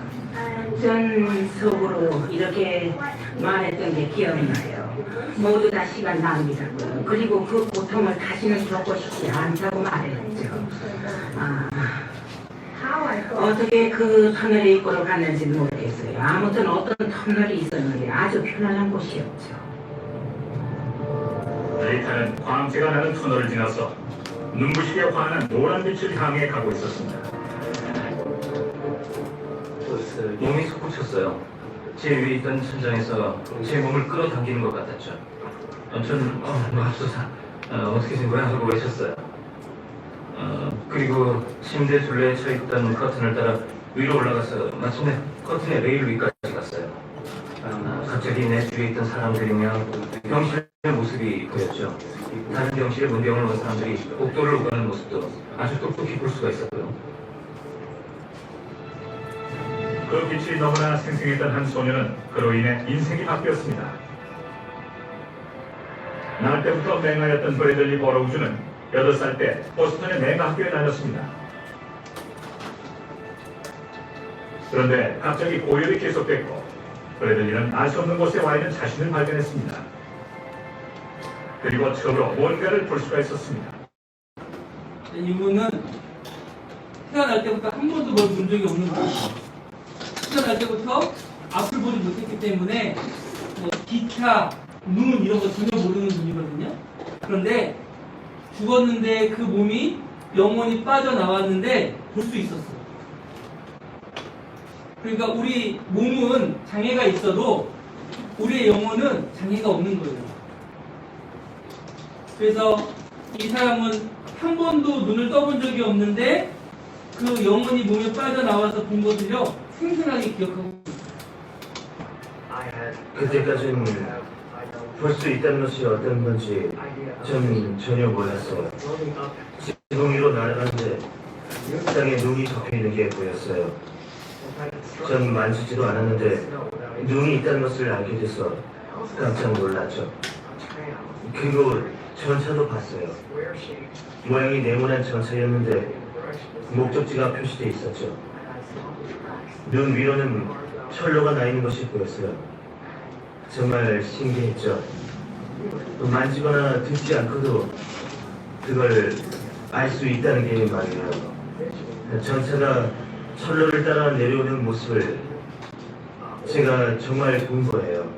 전 속으로 이렇게 말했던 게 기억나요. 모두 다 시간 낭비라고요. 그리고 그 고통을 다시는 겪고 싶지 않다고 말했죠. 어떻게 그 터널에 이끌어 갔는지는 모르겠어요. 아무튼 어떤 터널이 있었는데 아주 편안한 곳이었죠. 데이터는 광채가 나는 터널을 지나서 눈부시게 환한 노란 빛을 향해 가고 있었습니다. 몸이 솟구쳤어요. 제 위에 있던 천장에서 제 몸을 끌어당기는 것 같았죠. 전 맙소사 어떻게 된 거야 하고 외쳤어요. 그리고 침대 둘레에 쳐있던 커튼을 따라 위로 올라가서 마침내 커튼의 레일 위까지 갔어요. 갑자기 내 주위에 있던 사람들이며 병실의 모습이 보였죠. 다른 병실에 문병을 온 사람들이 복도를 오가는 모습도 아주 똑똑히 볼 수가 있었고요. 그 빛이 너무나 생생했던 한 소녀는 그로 인해 인생이 바뀌었습니다. 날 때부터 맹하였던 브래들리 버로우즈는 8살 때 보스턴의 맹하 학교에 다녔습니다. 그런데 갑자기 고열이 계속됐고 브래들리는 알 수 없는 곳에 와 있는 자신을 발견했습니다. 그리고 처음으로 뭔가를 볼 수가 있었습니다. 이분은 태어날 때부터 한 번도 뭘 본 적이 없는 거예요. 태어날 때부터 앞을 보지 못했기 때문에 뭐 기타, 눈 이런 거 전혀 모르는 분이거든요. 그런데 죽었는데 그 몸이 영혼이 빠져나왔는데 볼 수 있었어요. 그러니까 우리 몸은 장애가 있어도 우리의 영혼은 장애가 없는 거예요. 그래서 이 사람은 한 번도 눈을 떠본 적이 없는데 그 영혼이 몸에 빠져나와서 본 것을요 생생하게 기억하고 있어요. 그때까지는 볼 수 있다는 것이 어떤 건지 전 전혀 몰랐어요. 지붕 위로 날아가는데 땅에 눈이 접혀있는 게 보였어요. 전 만지지도 않았는데 눈이 있다는 것을 알게 돼서 깜짝 놀랐죠. 그리고 전차도 봤어요. 모양이 네모난 전차였는데 목적지가 표시돼 있었죠. 눈 위로는 철로가 나 있는 것이 보였어요. 정말 신기했죠. 만지거나 듣지 않고도 그걸 알 수 있다는 게 말이에요. 전차가 철로를 따라 내려오는 모습을 제가 정말 본 거예요.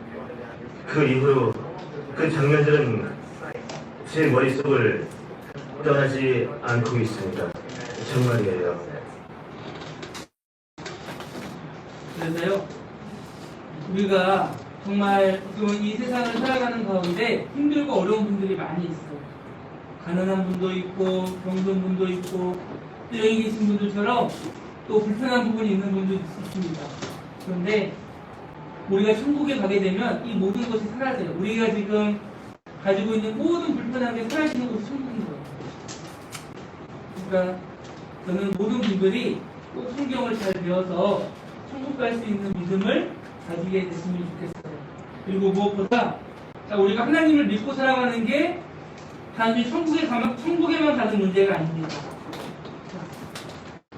그 이후로 그 장면들은 제 머릿속을 떠나지 않고 있습니다. 정말이에요. 그래서요, 우리가 정말 지금 이 세상을 살아가는 가운데 힘들고 어려운 분들이 많이 있어요. 가난한 분도 있고, 병든 분도 있고, 또 여기 계신 분들처럼 또 불편한 부분이 있는 분도 있습니다. 그런데 우리가 천국에 가게 되면 이 모든 것이 사라져요. 우리가 지금 가지고 있는 모든 불편한 게 사라지는 곳이 천국인 거예요. 그러니까 저는 모든 분들이 꼭 성경을 잘 배워서 천국 갈 수 있는 믿음을 가지게 됐으면 좋겠어요. 그리고 무엇보다 우리가 하나님을 믿고 살아가는 게 단지 천국에만 가는 문제가 아닙니다.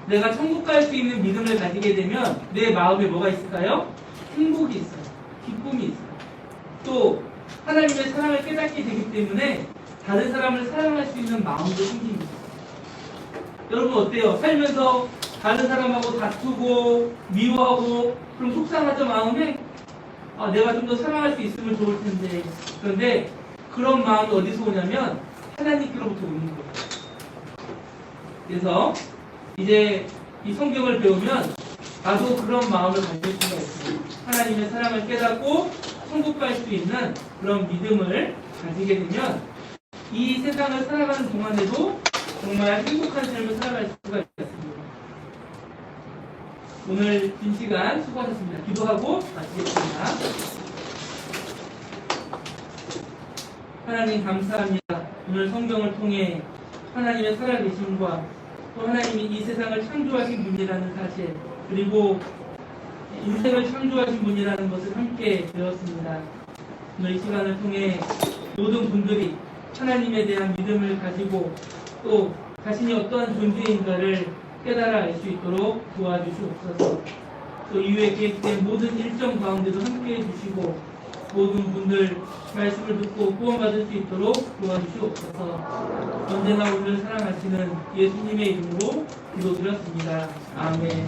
내가 천국 갈 수 있는 믿음을 가지게 되면 내 마음에 뭐가 있을까요? 행복이 있어요. 기쁨이 있어요. 또 하나님의 사랑을 깨닫게 되기 때문에 다른 사람을 사랑할 수 있는 마음도 생깁니다. 여러분 어때요? 살면서 다른 사람하고 다투고 미워하고 그럼 속상하죠 마음에? 내가 좀 더 사랑할 수 있으면 좋을 텐데. 그런데 그런 마음이 어디서 오냐면 하나님께로부터 오는 거예요. 그래서 이제 이 성경을 배우면 나도 그런 마음을 가질 수가 있어요. 하나님의 사랑을 깨닫고 천국 갈 수 있는 그런 믿음을 가지게 되면 이 세상을 살아가는 동안에도 정말 행복한 삶을 살아갈 수가 있습니다. 오늘 긴 시간 수고하셨습니다. 기도하고 마치겠습니다. 하나님 감사합니다. 오늘 성경을 통해 하나님의 살아계심과 또 하나님이 이 세상을 창조하신 분이라는 사실, 그리고 인생을 창조하신 분이라는 것을 함께 배웠습니다. 오늘 이 시간을 통해 모든 분들이 하나님에 대한 믿음을 가지고 또 자신이 어떠한 존재인가를 깨달아 알 수 있도록 도와주시옵소서. 또 이후에 계획된 모든 일정 가운데도 함께 해주시고 모든 분들 말씀을 듣고 구원받을 수 있도록 도와주시옵소서. 언제나 우리를 사랑하시는 예수님의 이름으로 기도드렸습니다. 아멘.